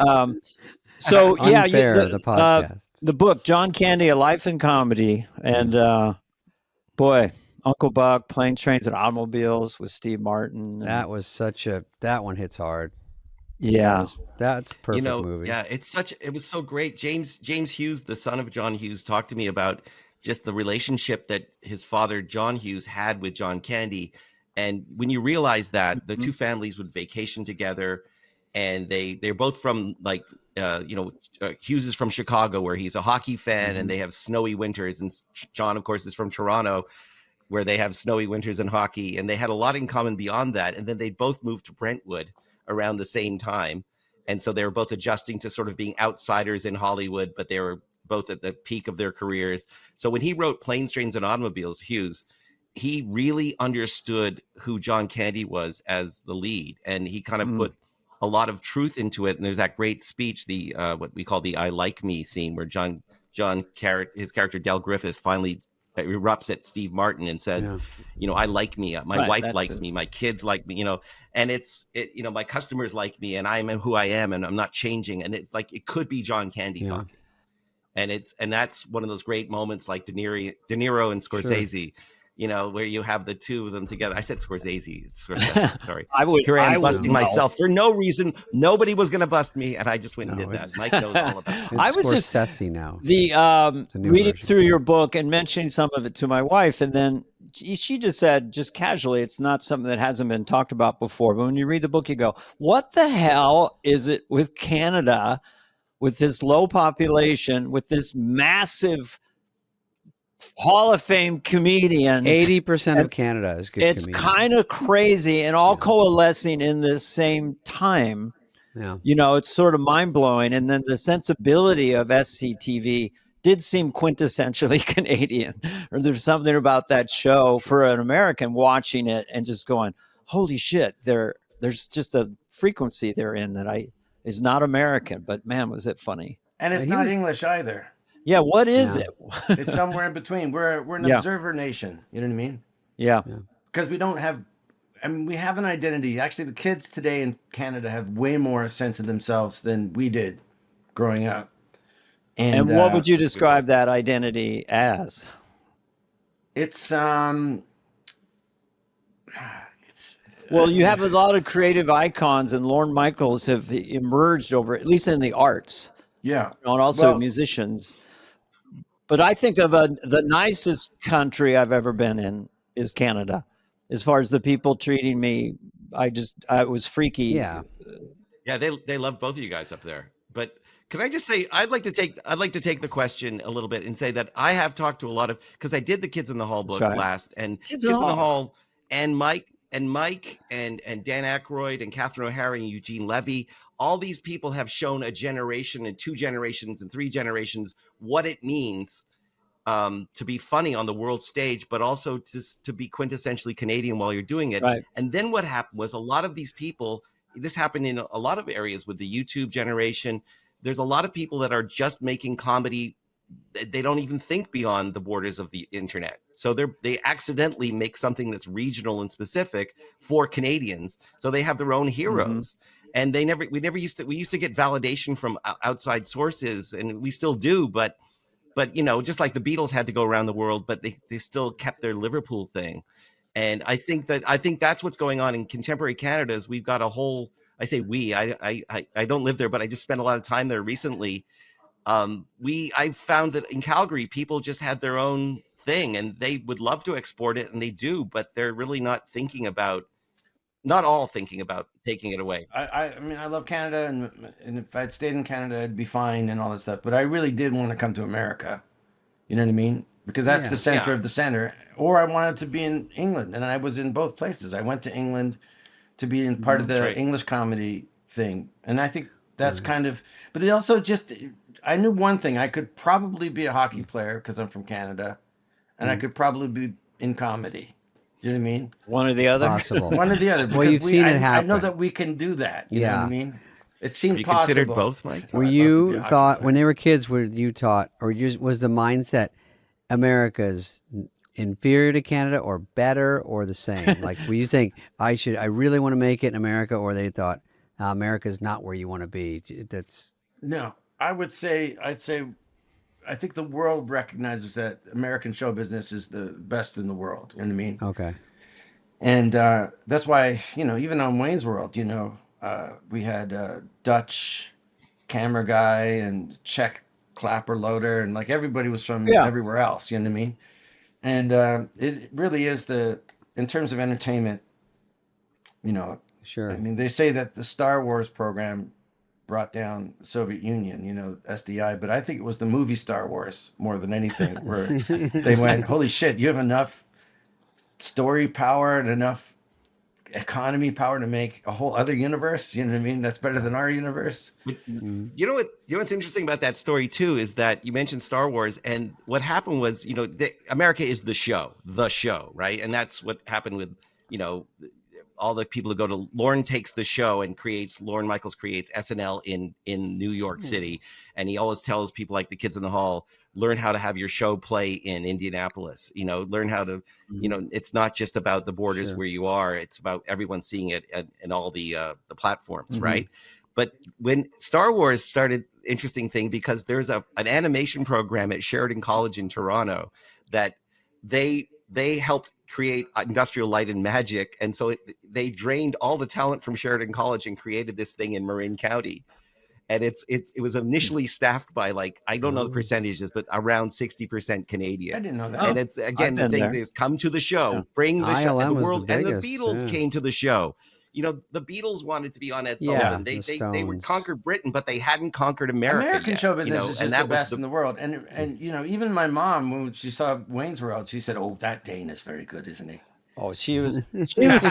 so yeah, Unfair, the podcast. the book, John Candy, A Life in Comedy. And boy, Uncle Buck, Planes, Trains, and Automobiles with Steve Martin. That was that one hits hard. Yeah. That's a perfect movie. Yeah, it was so great. James Hughes, the son of John Hughes, talked to me about just the relationship that his father, John Hughes, had with John Candy. And when you realize that the two families would vacation together, and they're both from like, Hughes is from Chicago, where he's a hockey fan, and they have snowy winters. And John, of course, is from Toronto, where they have snowy winters and hockey, and they had a lot in common beyond that. And then they both moved to Brentwood around the same time. And so they were both adjusting to sort of being outsiders in Hollywood, but they were both at the peak of their careers. So when he wrote Planes, Trains, and Automobiles, Hughes, he really understood who John Candy was as the lead. And he kind of put a lot of truth into it. And there's that great speech, the what we call the I Like Me scene, where his character Del Griffith finally erupts at Steve Martin and says, I like me, my wife likes me, my kids like me, and my customers like me, and I'm who I am, and I'm not changing. And it's like, it could be John Candy talking. And that's one of those great moments, like De Niro and Scorsese, where you have the two of them together. I said Scorsese. It's Scorsese. Sorry. Here I am busting myself for no reason. Nobody was going to bust me, and I just went and did that. Mike knows all about it. I was Scorsese now. Reading through your book and mentioning some of it to my wife, and then she just said, just casually, it's not something that hasn't been talked about before. But when you read the book, you go, what the hell is it with Canada, with this low population, with this massive Hall of Fame comedians? 80% of Canada is good. It's kind of crazy, and all coalescing in this same time. Yeah. It's sort of mind blowing. And then the sensibility of SCTV did seem quintessentially Canadian. Or there's something about that show for an American watching it and just going, holy shit, there's just a frequency they're in that is not American, but man, was it funny. And it's not English either. Yeah, what is it? It's somewhere in between. We're an observer nation. You know what I mean? Yeah. Because we don't have, we have an identity. Actually, the kids today in Canada have way more sense of themselves than we did growing up. And what would you describe that identity as? It's well, you have a lot of creative icons, and Lorne Michaels have emerged over, at least in the arts. Yeah. And also musicians. But I think of the nicest country I've ever been in is Canada. As far as the people treating me, I was freaky. Yeah. Yeah, they love both of you guys up there. But can I just say, I'd like to take the question a little bit and say that I have talked to a lot of, because I did the Kids in the Hall book last, and Kids in the Hall, and Mike and Dan Aykroyd and Catherine O'Hara and Eugene Levy. All these people have shown a generation and 2 generations and 3 generations what it means to be funny on the world stage, but also to be quintessentially Canadian while you're doing it. Right. And then what happened was, a lot of these people, this happened in a lot of areas with the YouTube generation. There's a lot of people that are just making comedy. They don't even think beyond the borders of the internet. So they accidentally make something that's regional and specific for Canadians. So they have their own heroes. And we used to get validation from outside sources, and we still do, but just like the Beatles had to go around the world, but they still kept their Liverpool thing. And I think that's what's going on in contemporary Canada. Is we've got a whole, I say we, I don't live there, but I just spent a lot of time there recently. I found that in Calgary, people just had their own thing, and they would love to export it, and they do, but they're really not all thinking about taking it away. I mean, I love Canada, and if I'd stayed in Canada, I'd be fine and all that stuff. But I really did want to come to America. You know what I mean? Because that's Yeah. the center Yeah. of the center. Or I wanted to be in England, and I was in both places. I went to England to be in part of the That's right. English comedy thing, and I think that's kind of. But it also just, I knew one thing: I could probably be a hockey player because I'm from Canada, and I could probably be in comedy. You know what I mean? One or the other. Possible. One or the other. Well, because you've seen it I know happen. that we can do that. You know what Yeah. I mean? It seemed Have you possible. considered both, Mike? Were I'd love to be you a hockey thought player. when they were kids? Were you taught, or was the mindset America's inferior to Canada, or better, or the same? Like, were you saying I really want to make it in America, or they thought America's not where you want to be? That's No, I'd say, I think the world recognizes that American show business is the best in the world. You know what I mean? okay. And that's why, even on Wayne's World, we had a Dutch camera guy and Czech clapper loader, and like everybody was from Yeah. everywhere else. You know what I mean? And it really is in terms of entertainment, Sure. I mean, they say that the Star Wars program brought down the Soviet Union, SDI, but I think it was the movie Star Wars more than anything, where they went, holy shit, you have enough story power and enough economy power to make a whole other universe. You know what I mean? That's better than our universe. You know what's interesting about that story too is that you mentioned Star Wars, and what happened was, America is the show, right? And that's what happened with, all the people who go to Lorne takes the show and Lorne Michaels creates SNL in New York City. And he always tells people like the kids in the hall, learn how to have your show play in Indianapolis, learn how to, it's not just about the borders where you are, it's about everyone seeing it and all the platforms. Right. But when Star Wars started, interesting thing, because there's an animation program at Sheridan College in Toronto that they helped create Industrial Light and Magic. And so they drained all the talent from Sheridan College and created this thing in Marin County. And it was initially staffed by, like, I don't know the percentages, but around 60% Canadian. I didn't know that. And it's, again, the thing is, come to the show, bring the show, ILM the was the world, and the biggest, Beatles yeah. came to the show. The Beatles wanted to be on Ed Sullivan. Yeah, They would Stones. conquer Britain, but they hadn't conquered America American yet, show business is and just that the was best in the world. And even my mom, when she saw Wayne's World, she said, "Oh, that Dane is very good, isn't he?" Oh, she was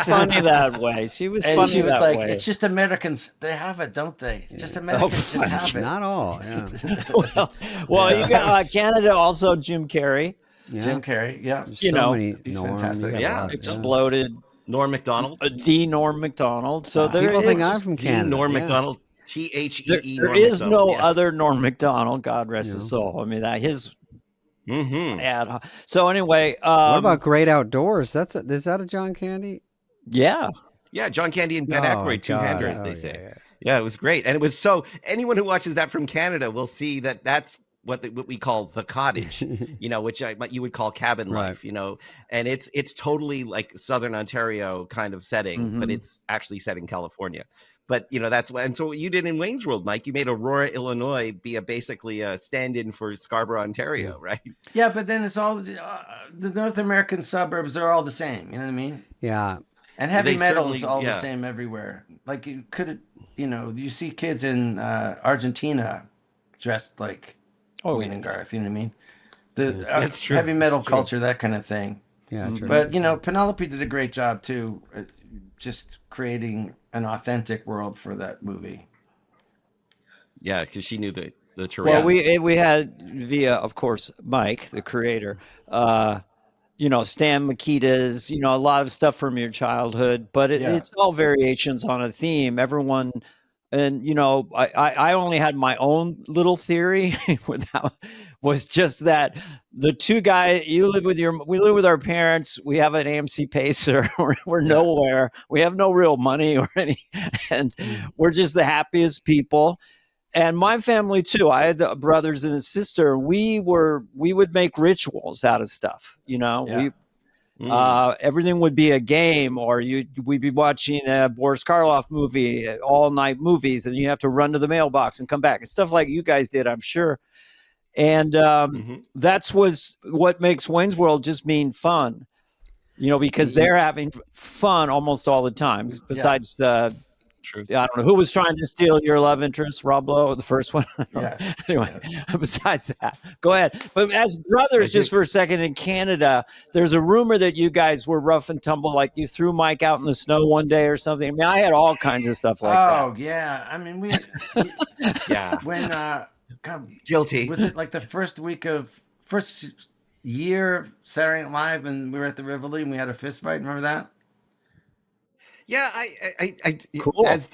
funny that way. She was And funny she was that like, way. "It's just Americans. They have it, don't they? Just Americans just have it." Not all. Yeah. well, you got Canada also. Jim Carrey Yeah. Jim Carrey, yeah. So know, many he's Norm, fantastic. you got a Yeah, lot, exploded. Norm Macdonald. The Norm Macdonald. So there People think is I'm from Canada. Norm yeah. Macdonald. THEE. there is no other Norm Macdonald. God rest his soul. I mean, that his Mm-hmm. ad. So anyway, What about Great Outdoors? Is that a John Candy? yeah? Yeah, John Candy and Dan Aykroyd, two-handers, Oh, they say. yeah. Yeah, it was great. And it was anyone who watches that from Canada will see that that's what we call the cottage, which you would call cabin life, and it's totally like Southern Ontario kind of setting, but it's actually set in California. But that's and so what you did in Wayne's World, Mike, you made Aurora, Illinois be basically a stand-in for Scarborough, Ontario, right? Yeah, but then it's all the North American suburbs are all the same. You know what I mean? Yeah. And heavy They metal is certainly- all the yeah. same everywhere. Like you could, you see kids in Argentina dressed like Wayne and Garth. You know what I mean? That's true. Heavy metal That's true. culture, that kind of thing. Yeah. True. But Penelope did a great job too, just creating an authentic world for that movie. Yeah, because she knew the terrain. Well, we had via, of course, Mike, the creator. Stan Mikita's, a lot of stuff from your childhood, but it's all variations on a theme. Everyone, and I only had my own little theory was just that the two guys we live with our parents. We have an AMC Pacer. We're nowhere. We have no real money or and we're just the happiest people. And my family too. I had brothers and a sister. We would make rituals out of stuff. Everything would be a game, or we'd be watching a Boris Karloff movie, all night movies, and you have to run to the mailbox and come back and stuff like you guys did, I'm sure. And Mhm. that's was what makes Wayne's World just mean fun, because they're having fun almost all the time. Besides the, True. I don't know who was trying to steal your love interest, Rob Lowe, the first one. Yes. Anyway, besides that, go ahead. But as brothers, just for a second, in Canada, there's a rumor that you guys were rough and tumble, like you threw Mike out in the snow one day or something. I mean, I had all kinds of stuff like that. Oh yeah, I mean Yeah. when God, Guilty. was it like the first year of Saturday Night Live, and we were at the Rivoli and we had a fist fight? Remember that? Yeah, I Cool. as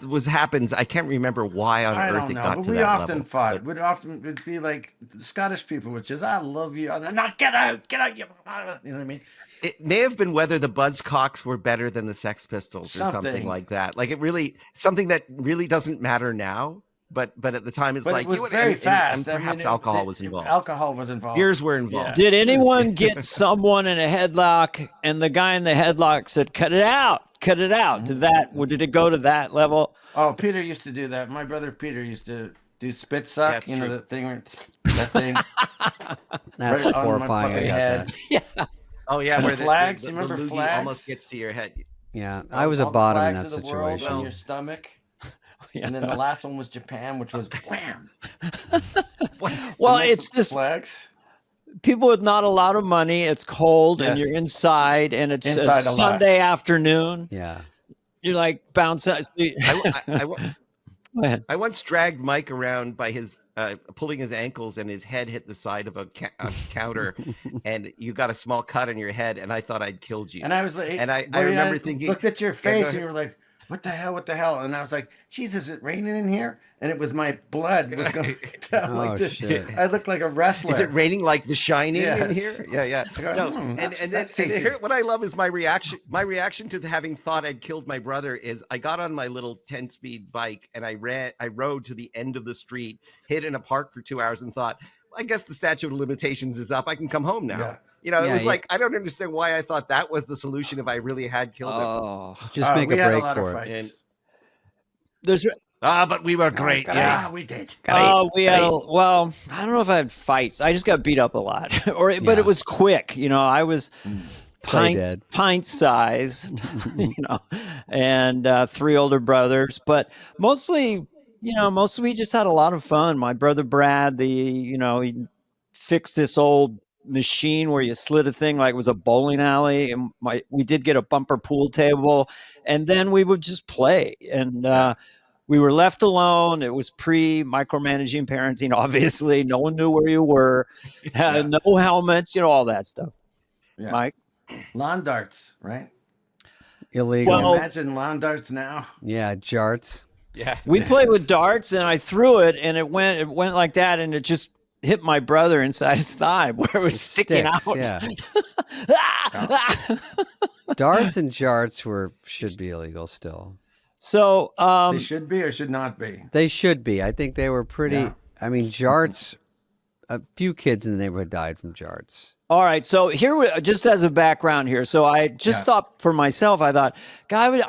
was happens, I can't remember why on I earth don't it know, got but to we that often level. fought. But We'd often it'd be like the Scottish people, which is I love you, and I'm not get out, you know what I mean? it may have been whether the Buzzcocks were better than the Sex Pistols or something Something. like that. Like it really something that really doesn't matter now. But at the time, it's But like it was and- very and fast. perhaps alcohol was involved. Alcohol was involved. Beers were involved. Did anyone get someone in a headlock and the guy in the headlock said, cut it out, cut it out? Did it go to that level? Oh, Peter used to do that. My brother Peter used to do spit suck. That's you know true. that thing. That's right on my horrifying. I fucking got head. that. Oh yeah, And where flags, the you remember loogie flags? almost gets to your head. Yeah, I was a All the bottom in flags that of the world situation. on your stomach. And then the last one was Japan, which was wham. Well, it's just flags. people with not a lot of money. It's cold and Yes. you're inside and it's Inside a a lot. Sunday afternoon. Yeah. You're like bouncing. Go ahead. I once dragged Mike around by his pulling his ankles, and his head hit the side of a counter, and you got a small cut on your head, and I thought I'd killed you. And I was like, And I remember thinking, looked at your go face, ahead. and you were like, "What the hell? What the hell?" And I was like, "Jesus, is it raining in here?" And it was my blood was going down Oh, like this. shit. I looked like a wrestler. Is it raining like The Shining in Yes. here? Yeah. I go, No, "Hmm, and then that's tasty." here, what I love is my reaction. My reaction to having thought I'd killed my brother is I got on my little 10-speed bike and I rode to the end of the street, hid in a park for 2 hours, and thought, I guess the statute of limitations is up. I can come home now. Yeah. You know, it Yeah, was yeah. like I don't understand why I thought that was the solution if I really had killed him. Oh, Just make we a had break lot of for it. fights. And- there's but we were great. Yeah. We did. we had well, I don't know if I had fights. I just got beat up a lot, but Yeah. it was quick. I was Play dead. pint sized, and 3 older brothers, but mostly we just had a lot of fun. My brother Brad, he fixed this old machine where you slid a thing like it was a bowling alley, and we did get a bumper pool table, and then we would just play, and we were left alone. It was pre-micromanaging parenting, obviously. No one knew where you were. No helmets, all that stuff. Yeah. Mike? Lawn darts, right? Illegal. Well, Imagine lawn darts now. Yeah, jarts. Yeah. We played with darts, and I threw it, and it went like that, and it just hit my brother inside his thigh where it was sticking Sticks, out. yeah. Darts and jarts should be illegal still. So, They should be or should not be. They should be. I think they were pretty. Yeah. I mean, jarts. A few kids in the neighborhood died from jarts. all right. So just as a background here. So I just thought for myself, I thought, God,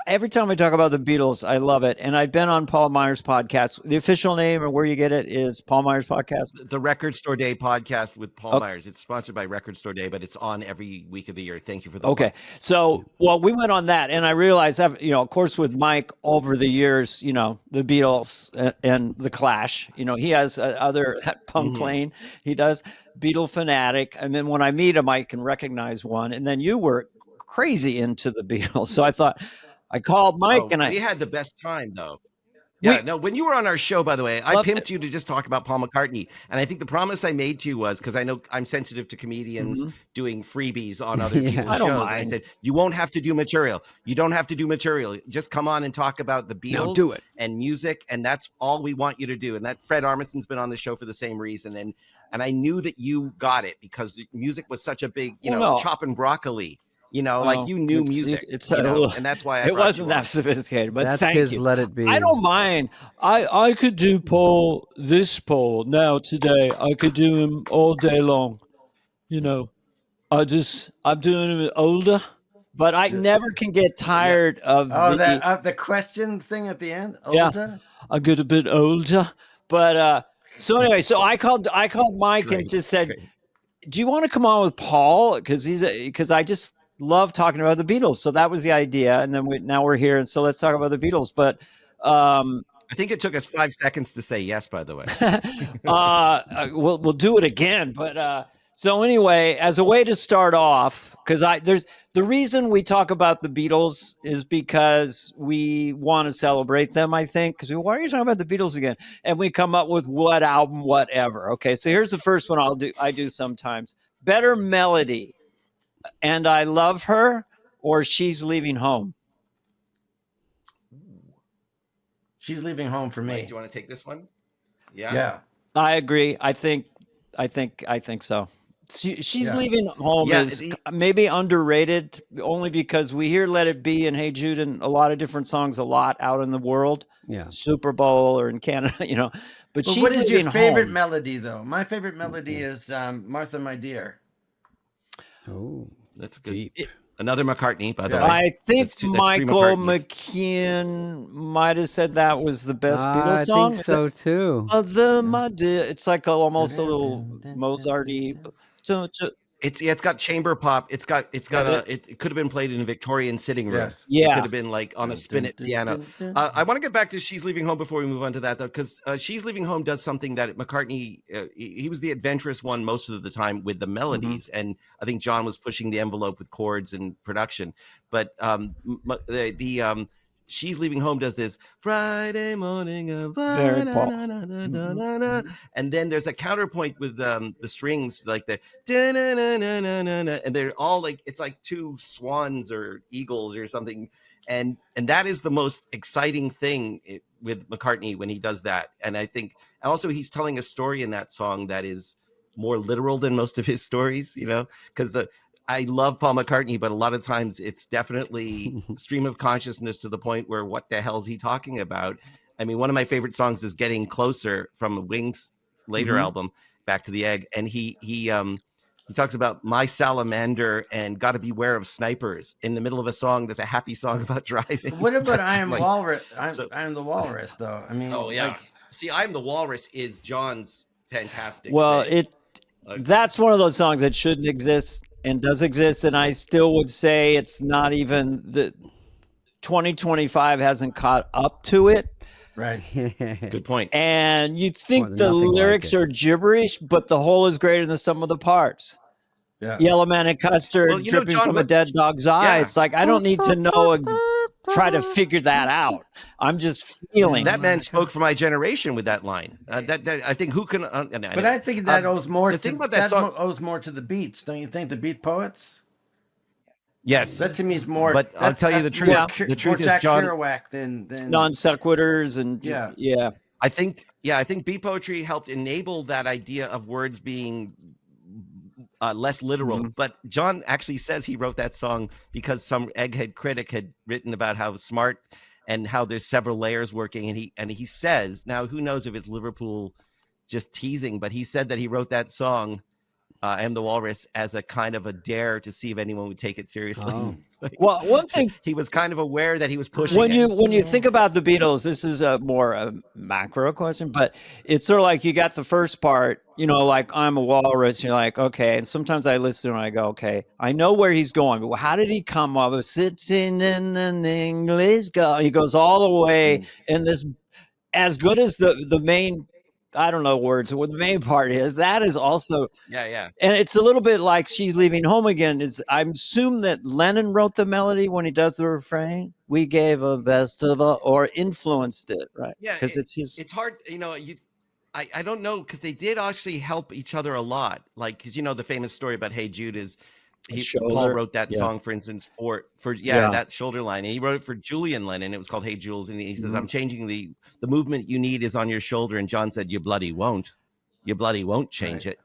every time I talk about the Beatles, I love it. And I've been on Paul Meyer's podcast. The official name or where you get it is Paul Meyer's podcast. The Record Store Day podcast with Paul Myers. It's sponsored by Record Store Day, but it's on every week of the year. Thank you for the Okay. So, we went on that, and I realized, of course, with Mike over the years, the Beatles and the Clash, he has other punk lane. He does Beatle fanatic. And then when I meet him, I can recognize one. And then you were crazy into the Beatles. So I thought I called Mike we had the best time though. Yeah, no, when you were on our show, by the way, I pimped you to just talk about Paul McCartney. And I think the promise I made to you was, because I know I'm sensitive to comedians doing freebies on other people's I don't shows. mind. I said, you won't have to do material. You don't have to do material. Just come on and talk about the Beatles do it. and music. And that's all we want you to do. And that Fred Armisen's been on the show for the same reason. And I knew that you got it because music was such a big, chopping broccoli. Like you knew music, and that's why it wasn't that sophisticated. But That's thank his you. Let It Be. I don't mind. I could do Paul now today. I could do him all day long. I'm doing him older, but I never can get tired of the question thing at the end. Older? I get a bit older, but So anyway, so I called Mike and Great, just said, great. do you want to come on with Paul? Because I just love talking about the Beatles. So that was the idea, and then now we're here, and so let's talk about the Beatles. But I think it took us 5 seconds to say yes, by the way. we'll do it again. But so anyway, as a way to start off, because there's the reason we talk about the Beatles is because we want to celebrate them. I think because why are you talking about the Beatles again? And we come up with what album, whatever. Okay, so here's the first one I do sometimes. Better melody, and I love her, or she's leaving home. She's leaving home for me. Mike, do you want to take this one? Yeah. Yeah. I agree. I think so. She's Yeah. leaving home Yeah, is maybe underrated only because we hear Let It Be and Hey Jude and a lot of different songs a lot out in the world. Yeah. Super Bowl or in Canada, But But she's what is your leaving favorite home. melody, though? My favorite melody is Martha, My Dear. Oh, That's good. deep. Another McCartney, by the way. I think That's three Michael McCartneys. McKeon might have said that was the best Beatles I song. think so too. Mother, my dear. It's like almost a little Mozart-y. It's got chamber pop. It could have been played in a Victorian sitting room. Yes. It Yeah. could have been like on a spin-it piano. I want to get back to She's Leaving Home before we move on to that, though, because She's Leaving Home does something that McCartney, he was the adventurous one most of the time with the melodies. And I think John was pushing the envelope with chords and production. But She's Leaving Home does this Friday morning, Very Paul. and then there's a counterpoint with the strings like the and they're all like it's like two swans or eagles or something, and that is the most exciting thing with McCartney when he does that. And I think also he's telling a story in that song that is more literal than most of his stories, because I love Paul McCartney, but a lot of times it's definitely stream of consciousness to the point where what the hell is he talking about? I mean, one of my favorite songs is Getting Closer from Wings' later album, Back to the Egg. And he talks about my salamander and got to beware of snipers in the middle of a song that's a happy song about driving. What about I Am Walrus? So- I Am the Walrus, though. I mean, See, I Am the Walrus is John's fantastic. Well, thing. that's one of those songs that shouldn't exist and does exist, and I still would say it's not even the 2025 hasn't caught up to it. right. Good point. And you think Well, the nothing like lyrics it. are gibberish, but the whole is greater than the sum of the parts. Yeah. Yellow man and custard Well, dripping John, from a dead dog's eye. It's like I don't need to know try to figure that out. I'm just feeling. That man spoke for my generation with that line. That I think who can. But I think that owes more. the thing to, about that song- owes more to the beats, don't you think? The beat poets. Yes, That to me is more. But I'll tell you the truth. More, The truth is, Jack John- Kerouac than non sequiturs and Yeah. I think beat poetry helped enable that idea of words being less literal. But John actually says he wrote that song because some egghead critic had written about how smart and how there's several layers working. And he says, now who knows if it's Liverpool just teasing, but he said that he wrote that song, I Am the Walrus, as a kind of a dare to see if anyone would take it seriously. Oh. Well, one thing He was kind of aware that he was pushing when it. you think about the Beatles, this is a more macro question, but it's sort of like you got the first part, like I'm a walrus. You're like, okay. And sometimes I listen and I go, okay, I know where he's going, but how did he come up with sitting in an English garden? He goes all the way in this, as good as the main. I don't know words. What the main part is, that is also, Yeah. and it's a little bit like She's Leaving Home Again. Is I assume that Lennon wrote the melody when he does the refrain. We gave a best of a, or influenced it, right? Yeah, because it's his. It's hard, I don't know, because they did actually help each other a lot. Like, because the famous story about Hey Jude is Paul Shoulder. wrote that Yeah. song, for instance, for Yeah. that shoulder line, and he wrote it for Julian Lennon. It was called Hey Jules, and he says, I'm changing the movement you need is on your shoulder. And John said, you bloody won't change it,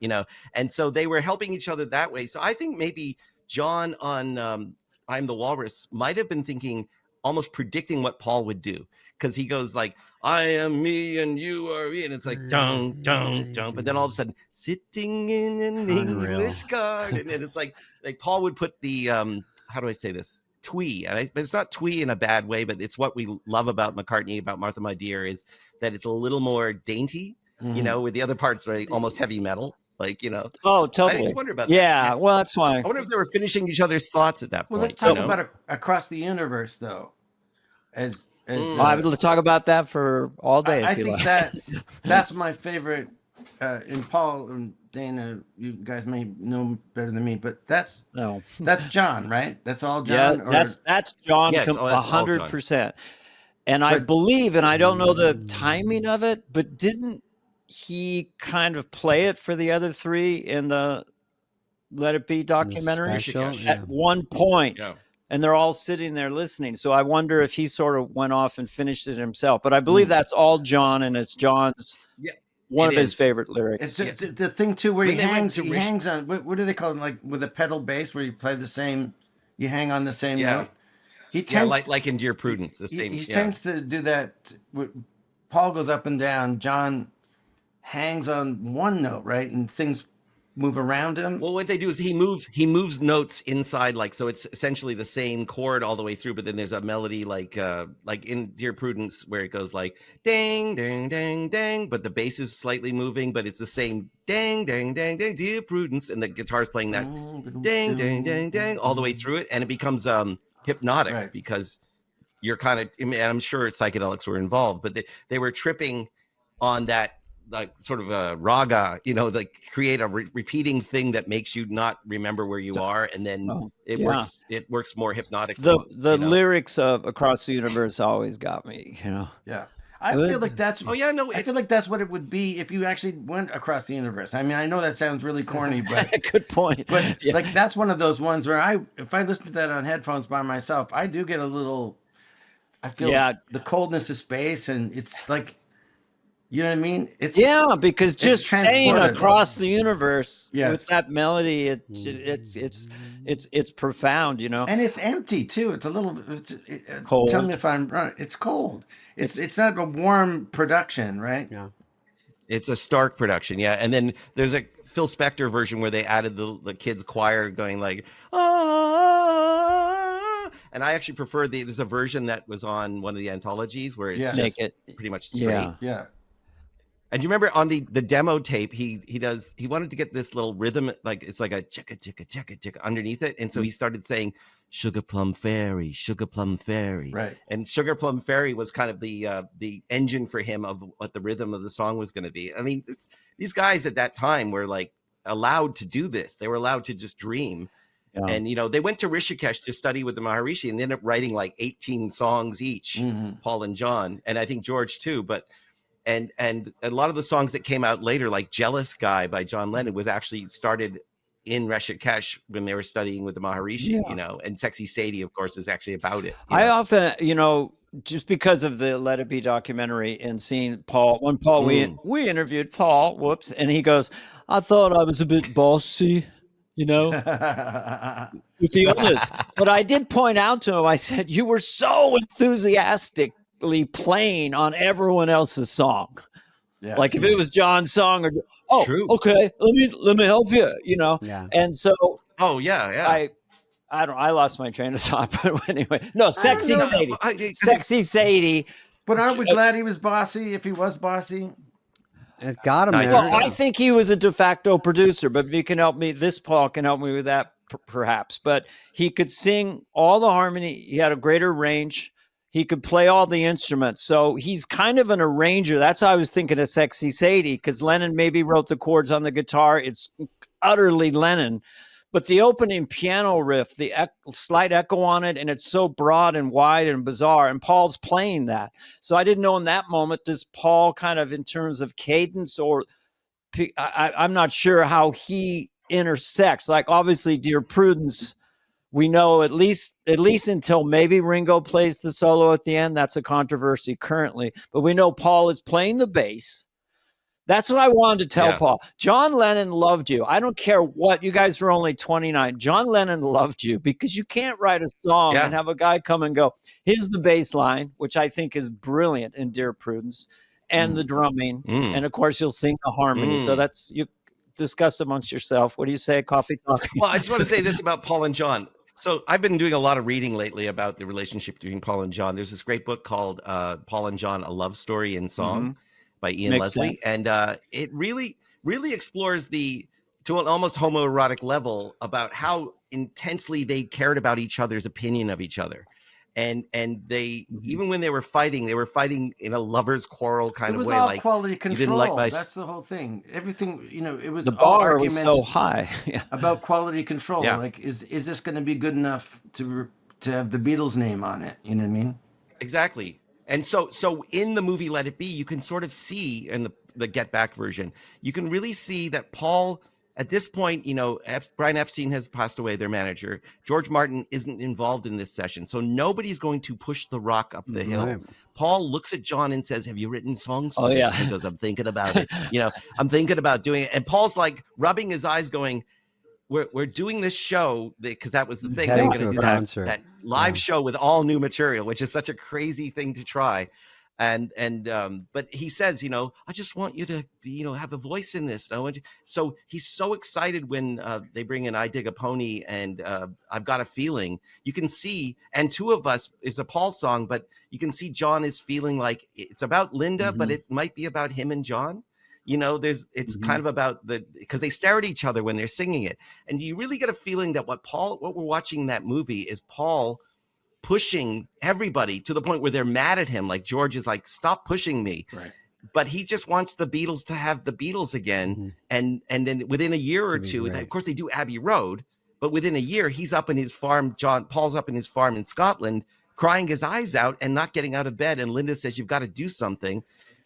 and so they were helping each other that way. So I think maybe John on I'm the Walrus might have been thinking, almost predicting what Paul would do, because he goes like, I am me and you are me, and it's like dun dun dun, but then all of a sudden sitting in an Unreal. English garden, and it's like Paul would put the how do I say this, twee, but it's not twee in a bad way, but it's what we love about McCartney, about Martha My Dear, is that it's a little more dainty. you know, with the other parts are almost heavy metal, like, you know. Oh, I totally. just wonder about Yeah, that. well, that's why. I wonder if they were finishing each other's thoughts at that Well, point. let's talk you know? about Across the Universe, though. I would talk about that for all day. I if you think like. that's my favorite. And Paul and Dana, you guys may know better than me, but that's John, right? That's all John. Yeah, that's John. Yes, that's all John. 100%. And I believe, and I don't know the timing of it, but didn't he kind of play it for the other three in the Let It Be documentary at one point? Yeah. And they're all sitting there listening. So I wonder if he sort of went off and finished it himself. But I believe that's all John, and it's John's one of his favorite lyrics. It's the thing too where he hangs on. What do they call it? Like with a pedal bass, where you play the same, you hang on the same note. He tends like in Dear Prudence. The same. He tends to do that. Paul goes up and down. John hangs on one note, right, and things move around him. Well, what they do is he moves notes inside, like, so it's essentially the same chord all the way through, but then there's a melody like in Dear Prudence where it goes like ding ding ding ding, but the bass is slightly moving, but it's the same ding ding ding ding, Dear Prudence, and the guitar's playing that ding ding ding ding all the way through it, and it becomes hypnotic because you're kind of, I mean, I'm sure psychedelics were involved, but they were tripping on that, like sort of a raga, you know, like create a repeating thing that makes you not remember where you are, and then it works more hypnotic. The lyrics of Across the Universe always got me, you know. Yeah. I feel like that's I feel like that's what it would be if you actually went across the universe. I mean, I know that sounds really corny, but good point. But like that's one of those ones where if I listen to that on headphones by myself, I do get a little, I feel the coldness of space, and it's like, you know what I mean? It's because just staying across the universe with that melody, it's profound, you know. And it's empty too. It's a little cold. Tell me if I'm wrong. It's cold. It's not a warm production, right? Yeah. It's a stark production, and then there's a Phil Spector version where they added the kids choir going like ah, and I actually prefer there's a version that was on one of the anthologies where it's just pretty much straight. Yeah. And you remember on the demo tape, he wanted to get this little rhythm, like it's like a chicka chicka chicka chicka underneath it, and so he started saying Sugar Plum Fairy, right? And Sugar Plum Fairy was kind of the engine for him of what the rhythm of the song was going to be. I mean, these guys at that time were like allowed to do this; they were allowed to just dream. Yeah. And you know, they went to Rishikesh to study with the Maharishi, and they ended up writing like 18 songs each, Paul and John, and I think George too, but. And a lot of the songs that came out later, like Jealous Guy by John Lennon, was actually started in Rishikesh when they were studying with the Maharishi, you know, and Sexy Sadie, of course, is actually about it. I often, you know, just because of the Let It Be documentary and seeing Paul, we interviewed Paul, and he goes, I thought I was a bit bossy, you know, with the others. But I did point out to him, I said, you were so enthusiastic playing on everyone else's song. Like if it was John's song, or okay, let me help you, you know. And so I lost my train of thought, but anyway, no, Sexy Sadie. But aren't we glad he was bossy? If he was bossy, it got him there. Well, I think he was a de facto producer, but you can help me. This Paul can help me with that, perhaps. But he could sing all the harmony. He had a greater range. He could play all the instruments. So he's kind of an arranger. That's how I was thinking of Sexy Sadie, because Lennon maybe wrote the chords on the guitar. It's utterly Lennon. But the opening piano riff, the slight echo on it, and it's so broad and wide and bizarre, and Paul's playing that. So I didn't know in that moment, does Paul kind of in terms of cadence, or I'm not sure how he intersects. Like obviously Dear Prudence, we know at least until maybe Ringo plays the solo at the end. That's a controversy currently. But we know Paul is playing the bass. That's what I wanted to tell Paul. John Lennon loved you. I don't care what. You guys were only 29. John Lennon loved you because you can't write a song and have a guy come and go, here's the bass line, which I think is brilliant in Dear Prudence, and the drumming. And, of course, you'll sing the harmony. So that's – you discuss amongst yourself. What do you say, Coffee Talk? Well, I just want to say this about Paul and John. So I've been doing a lot of reading lately about the relationship between Paul and John. There's this great book called Paul and John, A Love Story in Song. by Ian Makes Leslie, sense. and it really explores to an almost homoerotic level about how intensely they cared about each other's opinion of each other. And they, even when they were fighting in a lover's quarrel kind It of was way. all Like, quality you didn't like control. my That's the whole thing. Everything, it was The all bar was so arguments high. Yeah. about quality control. Yeah. Like, is this going to be good enough to have the Beatles name on it? You know what I mean? Exactly. And so in the movie Let It Be, you can sort of see in the Get Back version, you can really see that Paul, at this point, Brian Epstein has passed away, their manager. George Martin isn't involved in this session. So nobody's going to push the rock up the hill. Right. Paul looks at John and says, "Have you written songs for Oh, this?" yeah. And he goes, "I'm thinking about it. I'm thinking about doing it." And Paul's like rubbing his eyes going, we're doing this show because that was the thing. They Heading were going to to a do concert. that live Yeah. show with all new material, which is such a crazy thing to try. But he says, I just want you to, have a voice in this. So he's so excited when they bring in I Dig a Pony and I've Got a Feeling. You can see, and Two of Us is a Paul song, but you can see John is feeling like it's about Linda, but it might be about him and John. It's kind of about because they stare at each other when they're singing it. And you really get a feeling that what we're watching in that movie is Paul pushing everybody to the point where they're mad at him. Like George is like, "Stop pushing me." Right. But he just wants the Beatles to have the Beatles again. And then within a year or two, of course they do Abbey Road, but within a year, he's up in his farm. Paul's up in his farm in Scotland, crying his eyes out and not getting out of bed. And Linda says, "You've got to do something."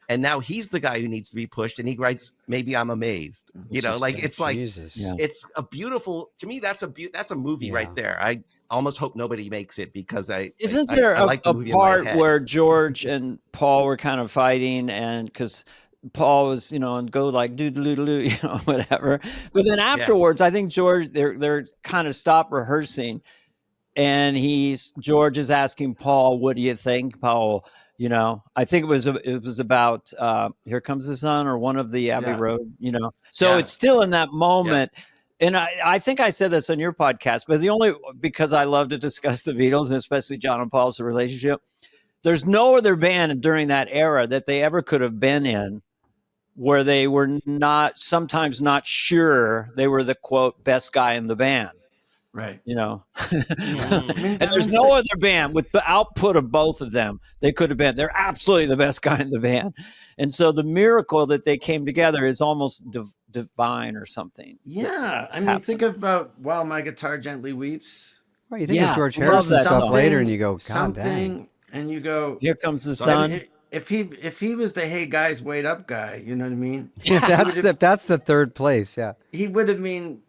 And now he's the guy who needs to be pushed. And he writes, "Maybe I'm Amazed." Jesus. Yeah. It's a beautiful, to me, that's a movie right there. I almost hope nobody makes it because Isn't there I like the a movie in my part head. where George and Paul were kind of fighting, and because Paul was, and go like doo whatever. But then afterwards, I think George, they're kind of stop rehearsing, and George is asking Paul, "What do you think, Paul?" I think it was about Here Comes the Sun or one of the Abbey Road, So it's still in that moment. And I think I said this on your podcast, but because I love to discuss the Beatles and especially John and Paul's relationship, there's no other band during that era that they ever could have been in where they were sometimes not sure they were the quote best guy in the band. Right. And there's no other band with the output of both of them. They could have been. They're absolutely the best guy in the band. And so the miracle that they came together is almost divine or something. Yeah. I mean, think about While My Guitar Gently Weeps. Right, you think of George love Harrison that stuff song. later, and you go, "God something, dang!" and you go, Here Comes the I Sun. mean, if he was the "Hey guys, wait up" guy, you know what I mean? If that's the third place, yeah. He would have mean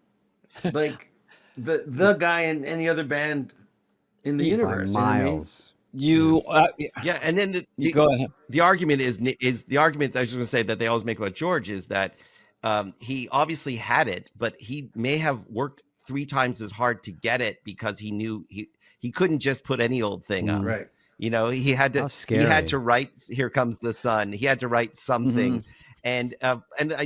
like the guy in any other band in the universe. By miles. And then go ahead. The argument is the argument that I was going to say that they always make about George is that he obviously had it, but he may have worked 3 times as hard to get it because he knew he couldn't just put any old thing up. Right. He had to write Here Comes the Sun. He had to write something. And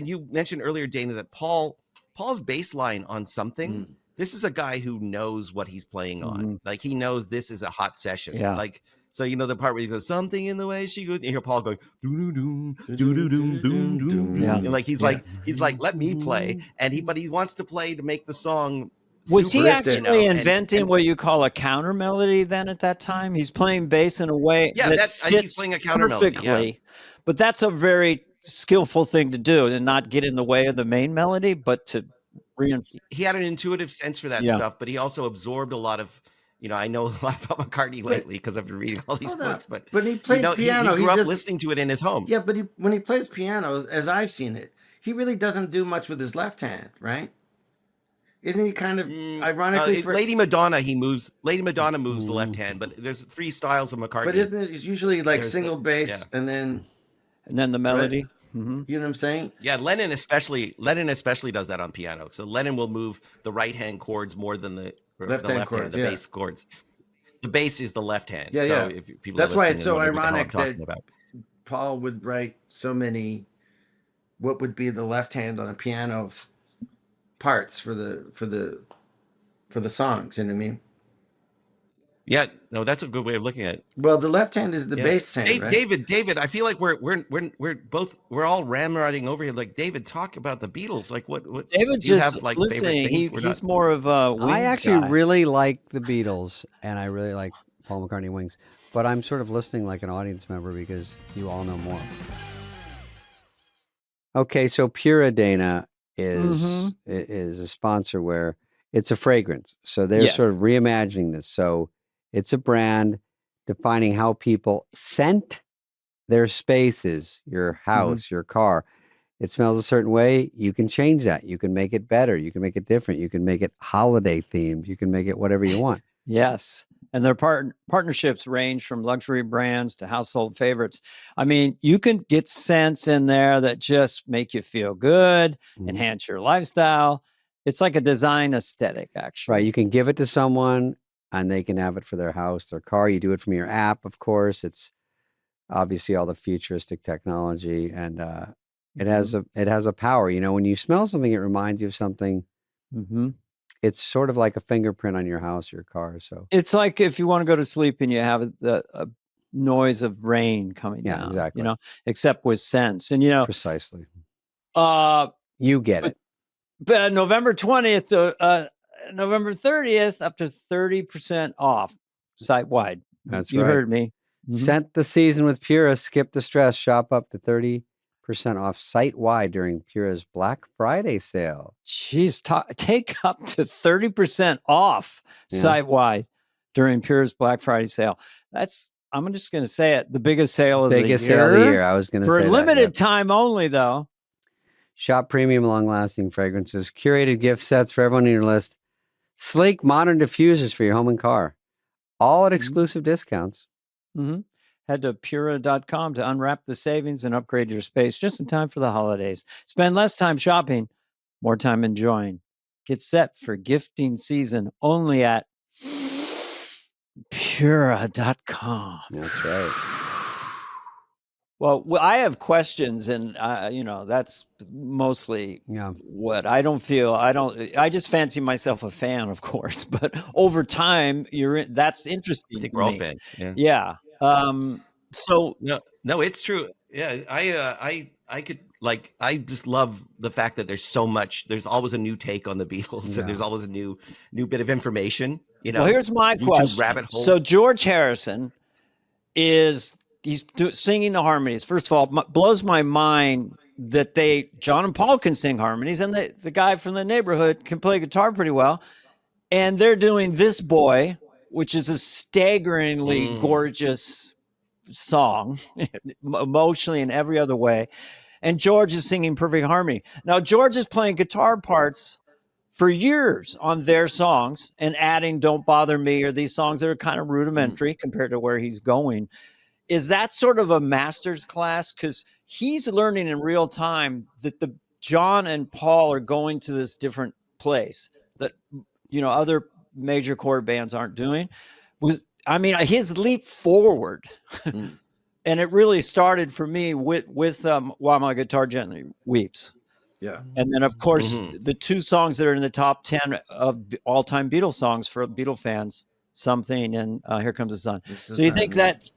you mentioned earlier, Dana, that Paul's bass line on Something. This is a guy who knows what he's playing on. Like he knows this is a hot session. Yeah. Like, so the part where he goes, "Something in the way she goes," and you hear Paul going, "Doo doo doo doo doo doo doo." Yeah. And like he's like, "Let me play," but he wants to play to make the song. Was he super, actually inventing what you call a counter melody then at that time? He's playing bass in a way that I think he's fits playing a counter melody. perfectly. But that's a very skillful thing to do, and not get in the way of the main melody, but to reinforce. He had an intuitive sense for that stuff, but he also absorbed a lot of. I know a lot about McCartney lately because I've been reading all these books. But when he plays piano, he grew up listening to it in his home. Yeah, but when he plays piano, as I've seen it, he really doesn't do much with his left hand, right? Isn't he kind of ironically Lady Madonna? Lady Madonna moves the left hand, but there's 3 styles of McCartney. But isn't it usually like single bass and then the melody? Right? You know what I'm saying? Yeah, Lennon especially does that on piano. So Lennon will move the right hand chords more than the left hand chords, the bass chords. The bass is the left hand. Yeah, so yeah. If people That's why it's so ironic that Paul would write so many. What would be the left hand on a piano parts for the songs? You know what I mean? Yeah, no, that's a good way of looking at it. Well, the left hand is the Yeah. bass hand, right? David, I feel like we're all ramrodding over here. Like, David, talk about the Beatles. Like, what David do you just have like listening. favorite things? He's more of a Wings I actually guy. really like the Beatles, and I really like Paul McCartney Wings, but I'm sort of listening like an audience member because you all know more. Okay, so Pura, Dana, is a sponsor where it's a fragrance. So they're Yes. sort of reimagining this. So it's a brand defining how people scent their spaces, your house, your car. It smells a certain way. You can change that. You can make it better. You can make it different. You can make it holiday themed. You can make it whatever you want. Yes. And their partnerships range from luxury brands to household favorites. I mean, you can get scents in there that just make you feel good, enhance your lifestyle. It's like a design aesthetic, actually. Right. You can give it to someone and they can have it for their house, their car. You do it from your app, of course. It's obviously all the futuristic technology, and it has a power. You know, when you smell something, it reminds you of something. It's sort of like a fingerprint on your house or your car. So it's like if you want to go to sleep and you have the noise of rain coming down. Exactly. You know, except with scents. And, you know, precisely. You get it. But November 20th to November 30th, up to 30% off site wide. That's you right. heard me. Scent the season with Pura. Skip the stress. Shop up to 30% off site wide during Pura's Black Friday sale. Jeez, take up to 30% off site wide during Pura's Black Friday sale. I'm just going to say it, the biggest sale of the year. Sale of the year. I was going to say for a limited time only, though. Shop premium, long-lasting fragrances, curated gift sets for everyone on your list, sleek, modern diffusers for your home and car, all at exclusive discounts. Head to Pura.com to unwrap the savings and upgrade your space just in time for the holidays. Spend less time shopping, more time enjoying. Get set for gifting season only at Pura.com. That's right. Well, I have questions, and you know, that's mostly what I don't feel. I just fancy myself a fan, of course, but over time, that's interesting. I think to we're all me. fans. Yeah. So no, it's true. Yeah, I could I just love the fact that there's so much. There's always a new take on the Beatles, and there's always a new bit of information. You know. Well, here's my YouTube question. rabbit holes. So George Harrison he's singing the harmonies. First of all, blows my mind that John and Paul can sing harmonies, and the guy from the neighborhood can play guitar pretty well. And they're doing This Boy, which is a staggeringly gorgeous song, emotionally in every other way. And George is singing perfect harmony. Now, George is playing guitar parts for years on their songs and adding Don't Bother Me or these songs that are kind of rudimentary compared to where he's going. Is that sort of a master's class? Because he's learning in real time that the John and Paul are going to this different place that, you know, other major chord bands aren't doing. His leap forward, and it really started for me with While My Guitar Gently Weeps. Yeah. And then, of course, the two songs that are in the top 10 of all-time Beatles songs for Beatle fans, Something and Here Comes the Sun. So you think that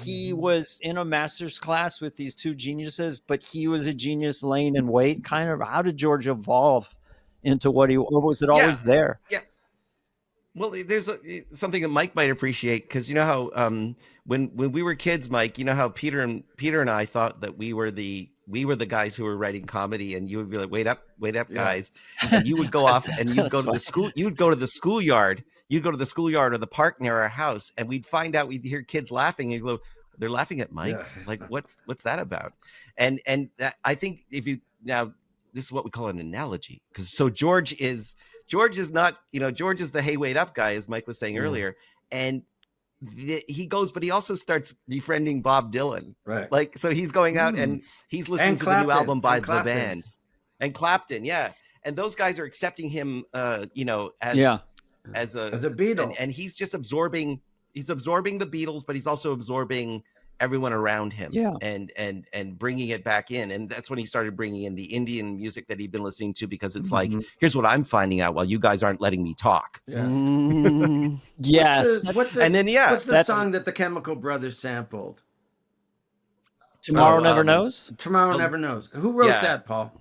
he was in a master's class with these two geniuses, but he was a genius laying in wait? Kind of, how did George evolve into or was it always there? Yeah. Well, there's something that Mike might appreciate, because you know how when we were kids, Mike, you know how Peter and I thought that we were the guys who were writing comedy, and you would be like, wait up, guys, and you would go off and you'd go to the school, you'd go to the schoolyard or the park near our house, and we'd hear kids laughing, and you go, they're laughing at Mike, like what's that about? And that, I think now this is what we call an analogy, because so George is not, George is the hey, wait up guy, as Mike was saying earlier. And he goes, but he also starts befriending Bob Dylan. Right. Like, so he's going out and he's listening to the new album by the band. And Clapton, yeah. And those guys are accepting him, as a Beatle. And he's just absorbing the Beatles, but he's also absorbing everyone around him, Yeah. and bringing it back in. And that's when he started bringing in the Indian music that he'd been listening to, because it's like, here's what I'm finding out while you guys aren't letting me talk. Yeah. Mm. Yes. What's the that's- song that the Chemical Brothers sampled? Tomorrow Never Knows. Tomorrow Never Knows. Who wrote Yeah. that, Paul?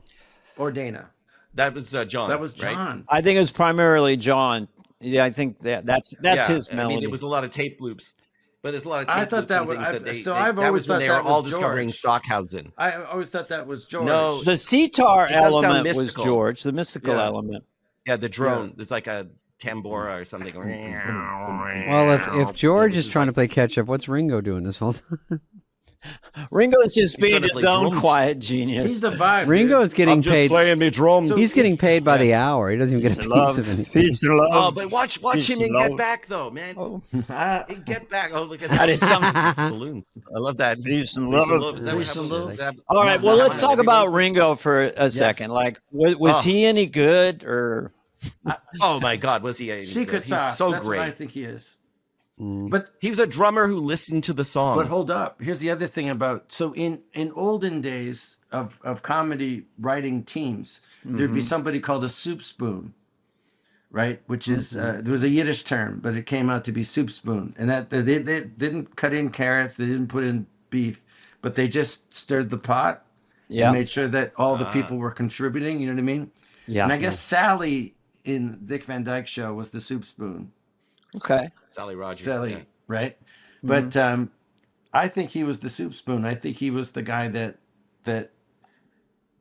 Or Dana? That was John. That was right? John. I think it was primarily John. Yeah, I think that's Yeah, his melody. I mean, it was a lot of tape loops, but there's a lot of tape I thought loops that and was- things I've- that they, so they- I've that always was when thought they that were all was discovering George. Stockhausen. I always thought that was George. No. The sitar It does sound element was mystical. George, the mystical Yeah. element. Yeah, the drone. There's like a tambora or something. Well, if George is trying to play catch up, what's Ringo doing this whole time? Ringo is just He's being trying to his play own drums. quiet genius. He's the vibe. Ringo is getting paid. me drums. So- He's getting paid by the hour. He doesn't even get a Peace and piece of love. anything. Peace and love. Oh, but watch Peace him and in Get love. Back though, man. Oh, In Get Back. Oh, look at that is some balloons. I love that. peace and Peace and love. love. Is that what Peace and happened? love. Is that- All right, is well, that let's how talk it about goes? Ringo for a second. Like, was Oh. he any good or? Oh my God, was he? Secret He's sauce. so That's what I great. think he is. Mm. But He was a drummer who listened to the songs. But hold up. Here's the other thing about in olden days of comedy writing teams, there'd be somebody called a soup spoon, right? Which is there was a Yiddish term, but it came out to be soup spoon, and that they didn't cut in carrots, they didn't put in beef, but they just stirred the pot Yeah, and made sure that all the people were contributing. You know what I mean? yeah. And I guess Sally in Dick Van Dyke Show was the soup spoon. Okay. Sally Rogers. Sally, yeah. right? But I think he was the soup spoon. I think he was the guy that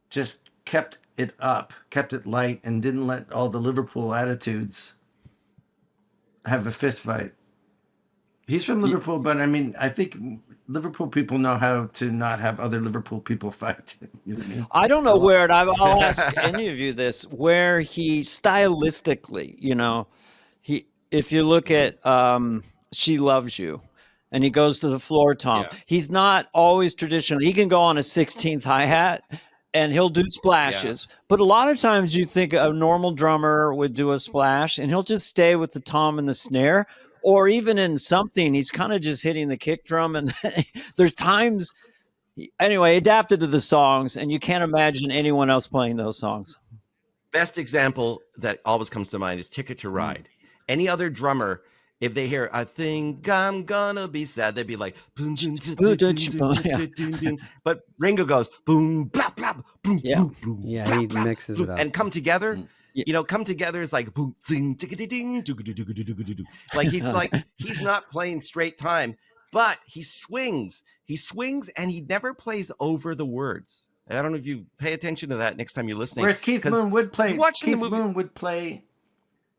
just kept it up, kept it light, and didn't let all the Liverpool attitudes have a fist fight. He's from Liverpool, but I mean, I think Liverpool people know how to not have other Liverpool people fight. You know what I mean? I don't know where, and I'll ask any of you this, where he stylistically, if you look at She Loves You, and he goes to the floor tom, Yeah. he's not always traditional. He can go on a 16th hi-hat, and he'll do splashes. But a lot of times you think a normal drummer would do a splash, and he'll just stay with the tom and the snare. Or even in something, he's kind of just hitting the kick drum. And there's times, anyway, adapted to the songs, and you can't imagine anyone else playing those songs. Best example that always comes to mind is Ticket to Ride. Any other drummer, if they hear "I think I'm gonna be sad," they'd be like, boom, boom, boom, boom, boom, boom. But Ringo goes boom, blah, blah, boom, Yeah. boom, boom, Yeah, blah, he blah, mixes boom, it up. and come together. Yeah. Come together is like boom, zing, tickety-ding, doo-ga-doo-doo-ga-doo-ga-doo-ga-doo. Like he's not playing straight time, but he swings, and he never plays over the words. I don't know if you pay attention to that next time you're listening. Whereas Keith 'cause Moon would play. you watch the Keith movie- Moon would play.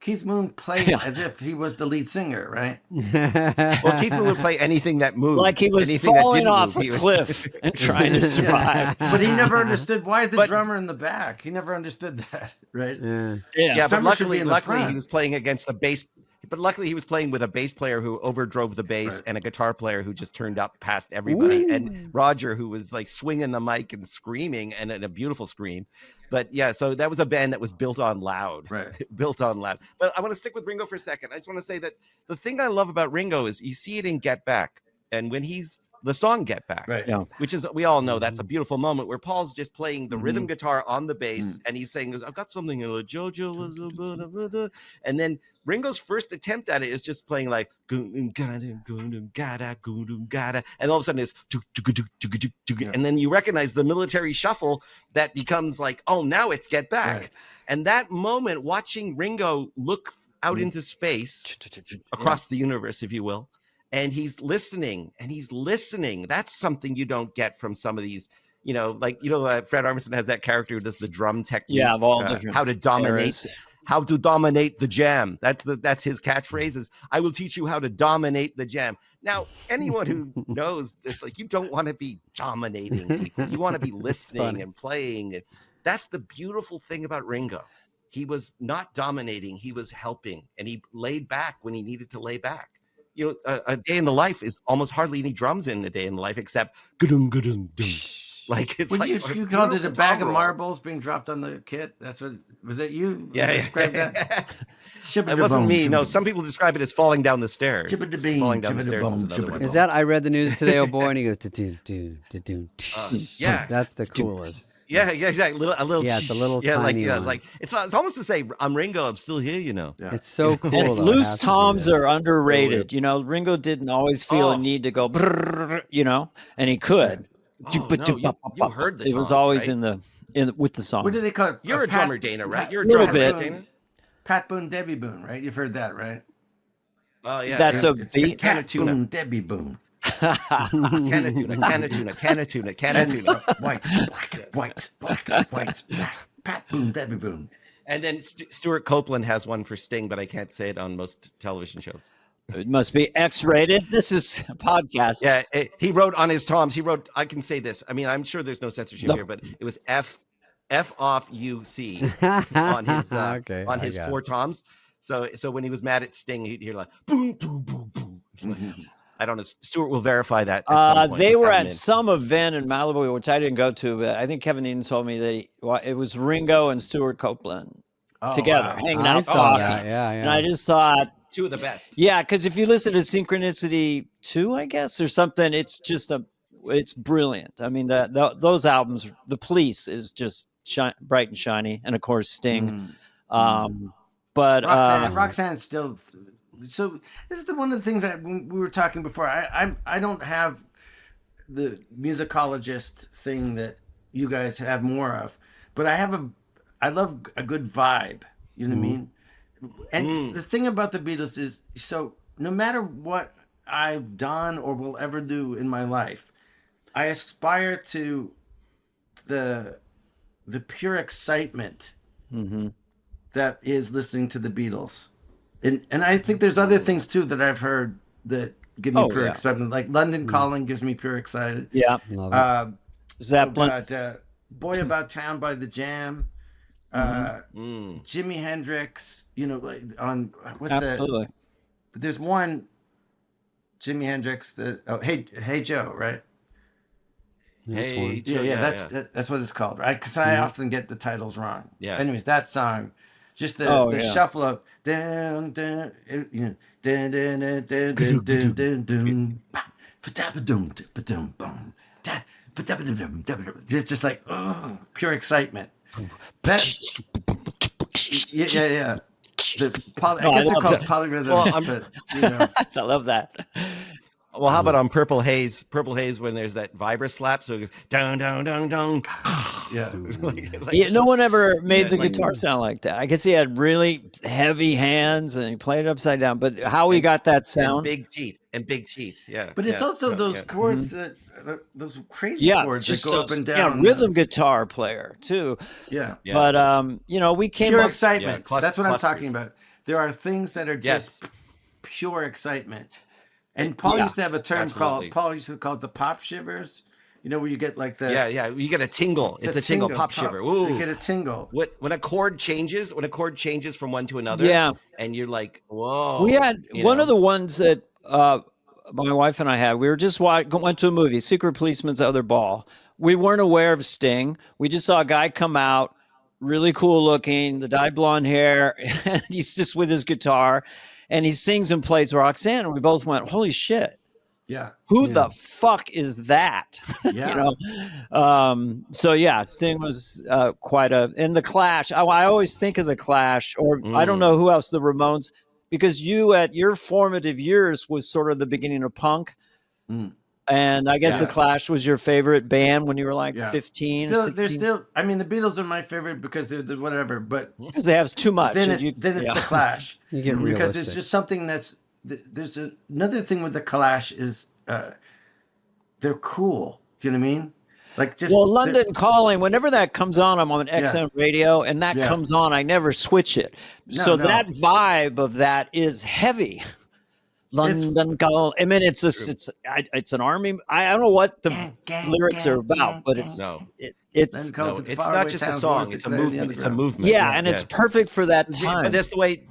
Keith Moon played Yeah. as if he was the lead singer, right? Well, Keith Moon would play anything that moved, Like he was anything that falling didn't off move, a he would- cliff and trying to survive. But he never understood why is the But- drummer in the back. He never understood that, right? Yeah. Yeah, but Drummer should be in the luckily he front. was playing against the bass. But luckily he was playing with a bass player who overdrove the bass Right. and a guitar player who just turned up past everybody, and Roger who was like swinging the mic and screaming, and a beautiful scream. But yeah, so that was a band that was built on loud, Right. built on loud. But I want to stick with Ringo for a second. I just want to say that the thing I love about Ringo is you see it in Get Back, and when he's the song Get Back, Right. Yeah. which is, we all know that's a beautiful moment where Paul's just playing the rhythm guitar on the bass, and he's saying, "I've got something in a JoJo," was a blah, blah, blah. And then Ringo's first attempt at it is just playing like, and all of a sudden it's, and then you recognize the military shuffle that becomes like, oh, now it's Get Back. Right. And that moment, watching Ringo look out into space, across the universe, if you will, and he's listening, that's something you don't get from some of these, Fred Armisen has that character who does the drum technique. Yeah, of all different how to dominate eras. how to dominate the jam. That's his catchphrase is, I will teach you how to dominate the jam. Now, anyone who knows this, like, you don't want to be dominating people. You want to be listening and playing. And that's the beautiful thing about Ringo. He was not dominating, he was helping, and he laid back when he needed to lay back. A Day in the Life is almost hardly any drums in A Day in the Life, except ga-dung, ga-dung, dung, Like it's Would like you called it a bag of tomorrow. marbles being dropped on the kit? That's what was it? You described that? It wasn't me. No, some people describe it as falling down the stairs. Chip of the bean, Falling down chip the of the stairs bone, is chip another of one. the Is that I read the news today, oh boy, and he goes do. Yeah. That's the coolest. Yeah, exactly. A little. Yeah, it's a little tiny one. like it's almost to say, "I'm Ringo. I'm still here." Yeah. It's so cool. And though. It loose has to be toms there. are underrated. You know, Ringo didn't always feel a need to go, brrr, you know, and he could. Oh, no, you heard the It was toms, always right? with the song. What do they call it? You're a drummer, Dana, right? You're a Little drummer, bit. right, Dana? Pat Boone, Debbie Boone, right? You've heard that, right? Oh yeah. That's yeah. a beat. Can of tuna. Boone, Debbie Boone. Can of tuna. Can of tuna. Can of tuna. Can of tuna. White, black, black. Pat Boone, Debbie Boone. And then Stuart Copeland has one for Sting, but I can't say it on most television shows. It must be X-rated. This is a podcast. Yeah, he wrote on his toms. He wrote, I can say this. I mean, I'm sure there's no censorship here, but it was F off UC on his Okay, on I his got 4 toms. So when he was mad at Sting, he'd hear like boom, boom, boom, boom. I don't know. Stuart will verify that. At some point. They Let's were have him at in. some event in Malibu, which I didn't go to, but I think Kevin Eden told me it was Ringo and Stuart Copeland together, wow. hanging I out saw talking. that. Yeah. And I just thought, 2 of the best. yeah, because if you listen to Synchronicity 2, I guess, or something, it's just it's brilliant. I mean, those albums, The Police is just bright and shiny, and of course Sting. But Roxanne's still. So this is one of the things that we were talking before. I don't have the musicologist thing that you guys have more of, but I love a good vibe. You know what I mean? And the thing about the Beatles is, so no matter what I've done or will ever do in my life, I aspire to the pure excitement that is listening to the Beatles. And I think there's other things too that I've heard that give me pure excitement. Like London Calling gives me pure excitement. yeah, Love it. Zeppelin. Boy About Town by the Jam. Jimi Hendrix, you know, like on what's Absolutely. that? There's one Jimi Hendrix that Hey Joe, right? Hey, Joe, That's what it's called, right? Because I often get the titles wrong. Yeah. Anyways, that song, just the shuffle of down, down, you know, down, down, down, down, down, down, down, just like pure excitement. That, yeah. I guess they're called polyrhythms, Well, but you know. I love that. Well, how about on Purple Haze? Purple Haze, when there's that vibra slap, so it goes down, down, down, down. Yeah. Yeah, no one ever made the guitar sound like that. I guess he had really heavy hands and he played it upside down. But how he got that sound? Big teeth. Yeah. But it's also those chords that those crazy chords that go up and down. Rhythm guitar player too. Yeah. But you know, we came Pure up. excitement. Yeah, That's what I'm clusters. talking about. There are things that are just pure excitement. And Paul used to have a term called the pop shivers. You know, where you get like the you get a tingle. It's a tingle, pop shiver. Ooh. You get a tingle. When a chord changes from one to another, and you're like, whoa. We had one of the ones that my wife and I had. We were just went to a movie, Secret Policeman's Other Ball. We weren't aware of Sting. We just saw a guy come out, really cool looking, the dyed blonde hair, and he's just with his guitar. And he sings and plays Roxanne, and we both went, "Holy shit! Yeah, who the fuck is that?" Yeah, you know. So yeah, Sting was quite a. And the Clash. I always think of the Clash, or I don't know who else. The Ramones, because you at your formative years was sort of the beginning of punk. And I guess the Clash was your favorite band when you were like 15 or 16. They're still, I mean, the Beatles are my favorite because they're the whatever, but because they have too much. Then it's the Clash. You get because realistic. it's just something that's there's another thing with the Clash is they're cool. Do you know what I mean? Like just London Calling. Whenever that comes on, I'm on XM radio, and that comes on. I never switch it. So that vibe of that is heavy. London Calling. I mean, it's an army. I don't know what the lyrics are about, but it's it's not just a song. It's a movement. It's a movement. Yeah, and it's perfect for that time. But that's the way.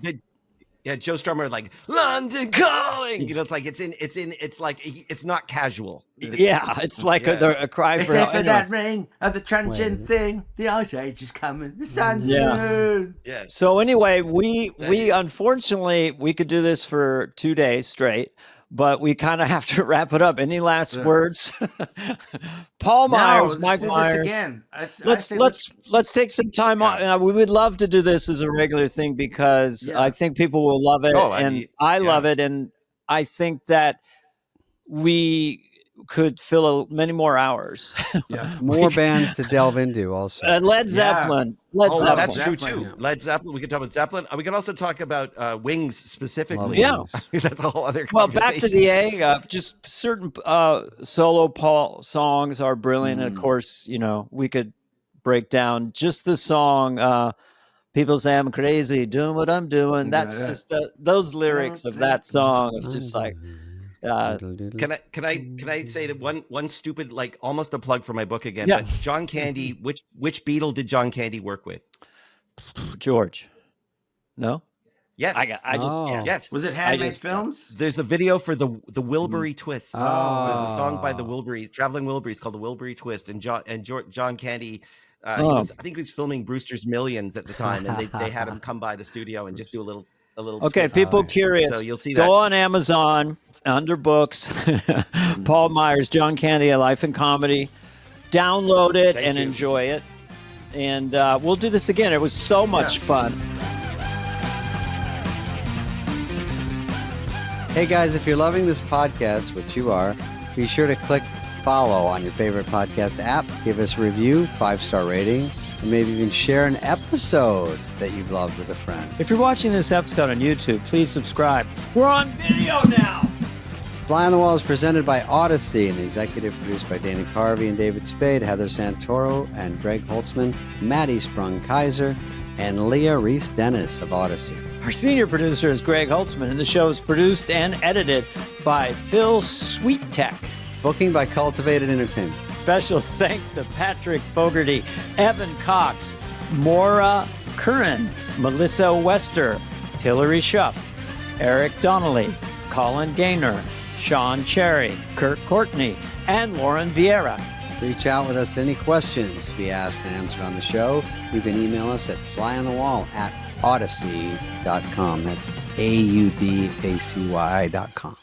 Yeah, Joe Strummer like London Calling. You know, it's not casual. Yeah, it's like a cry for Except help. for Anyway. that ring of the truncheon thing, the ice age is coming. The sun's Yeah. moon. Yeah. So anyway, we unfortunately we could do this for 2 days straight, but we kind of have to wrap it up. Any last words? Paul Myers, No, Mike let's do Myers. this again. Let's take some time off. We would love to do this as a regular thing because I think people will love it, I love it, and I think that we could fill many more hours. More bands to delve into also. Led Zeppelin. Led Zeppelin. That's true Zeppelin, too. yeah. Led Zeppelin. We can talk about Zeppelin. We can also talk about Wings specifically. Yeah. That's a whole other Well, conversation. back to the A. Just certain solo Paul songs are brilliant. And of course, you know, we could break down just the song. People say I'm crazy, doing what I'm doing. That's just those lyrics of that song. It's just like. Can I say that one stupid, like almost a plug for my book again? Yeah. But John Candy, which Beatle did John Candy work with? George? No. Yes, I just guessed. yes. Was it Handmade Films? There's a video for the Wilbury Twist. Oh. There's a song by the Wilburys, Traveling Wilburys, called the Wilbury Twist, and John Candy. I think he was filming Brewster's Millions at the time, and they had him come by the studio and just do a little. Okay, twist. people curious. So you'll see Go that. on Amazon under books. Paul Myers, John Candy, A Life in Comedy. Download it and enjoy it. And we'll do this again. It was so much fun. Hey guys, if you're loving this podcast, which you are, be sure to click follow on your favorite podcast app. Give us a review, 5-star rating, and maybe even share an episode that you've loved with a friend. If you're watching this episode on YouTube, please subscribe. We're on video now. Fly on the Wall is presented by Odyssey and executive produced by Danny Carvey and David Spade, Heather Santoro and Greg Holtzman, Maddie Sprung-Kaiser, and Leah Reese-Dennis of Odyssey. Our senior producer is Greg Holtzman, and the show is produced and edited by Phil Sweettech. Booking by Cultivated Entertainment. Special thanks to Patrick Fogarty, Evan Cox, Maura Curran, Melissa Wester, Hillary Schuff, Eric Donnelly, Colin Gaynor, Sean Cherry, Kurt Courtney, and Lauren Vieira. Reach out with us any questions to be asked and answered on the show. You can email us at flyonthewall@odyssey.com. That's AUDACY.com.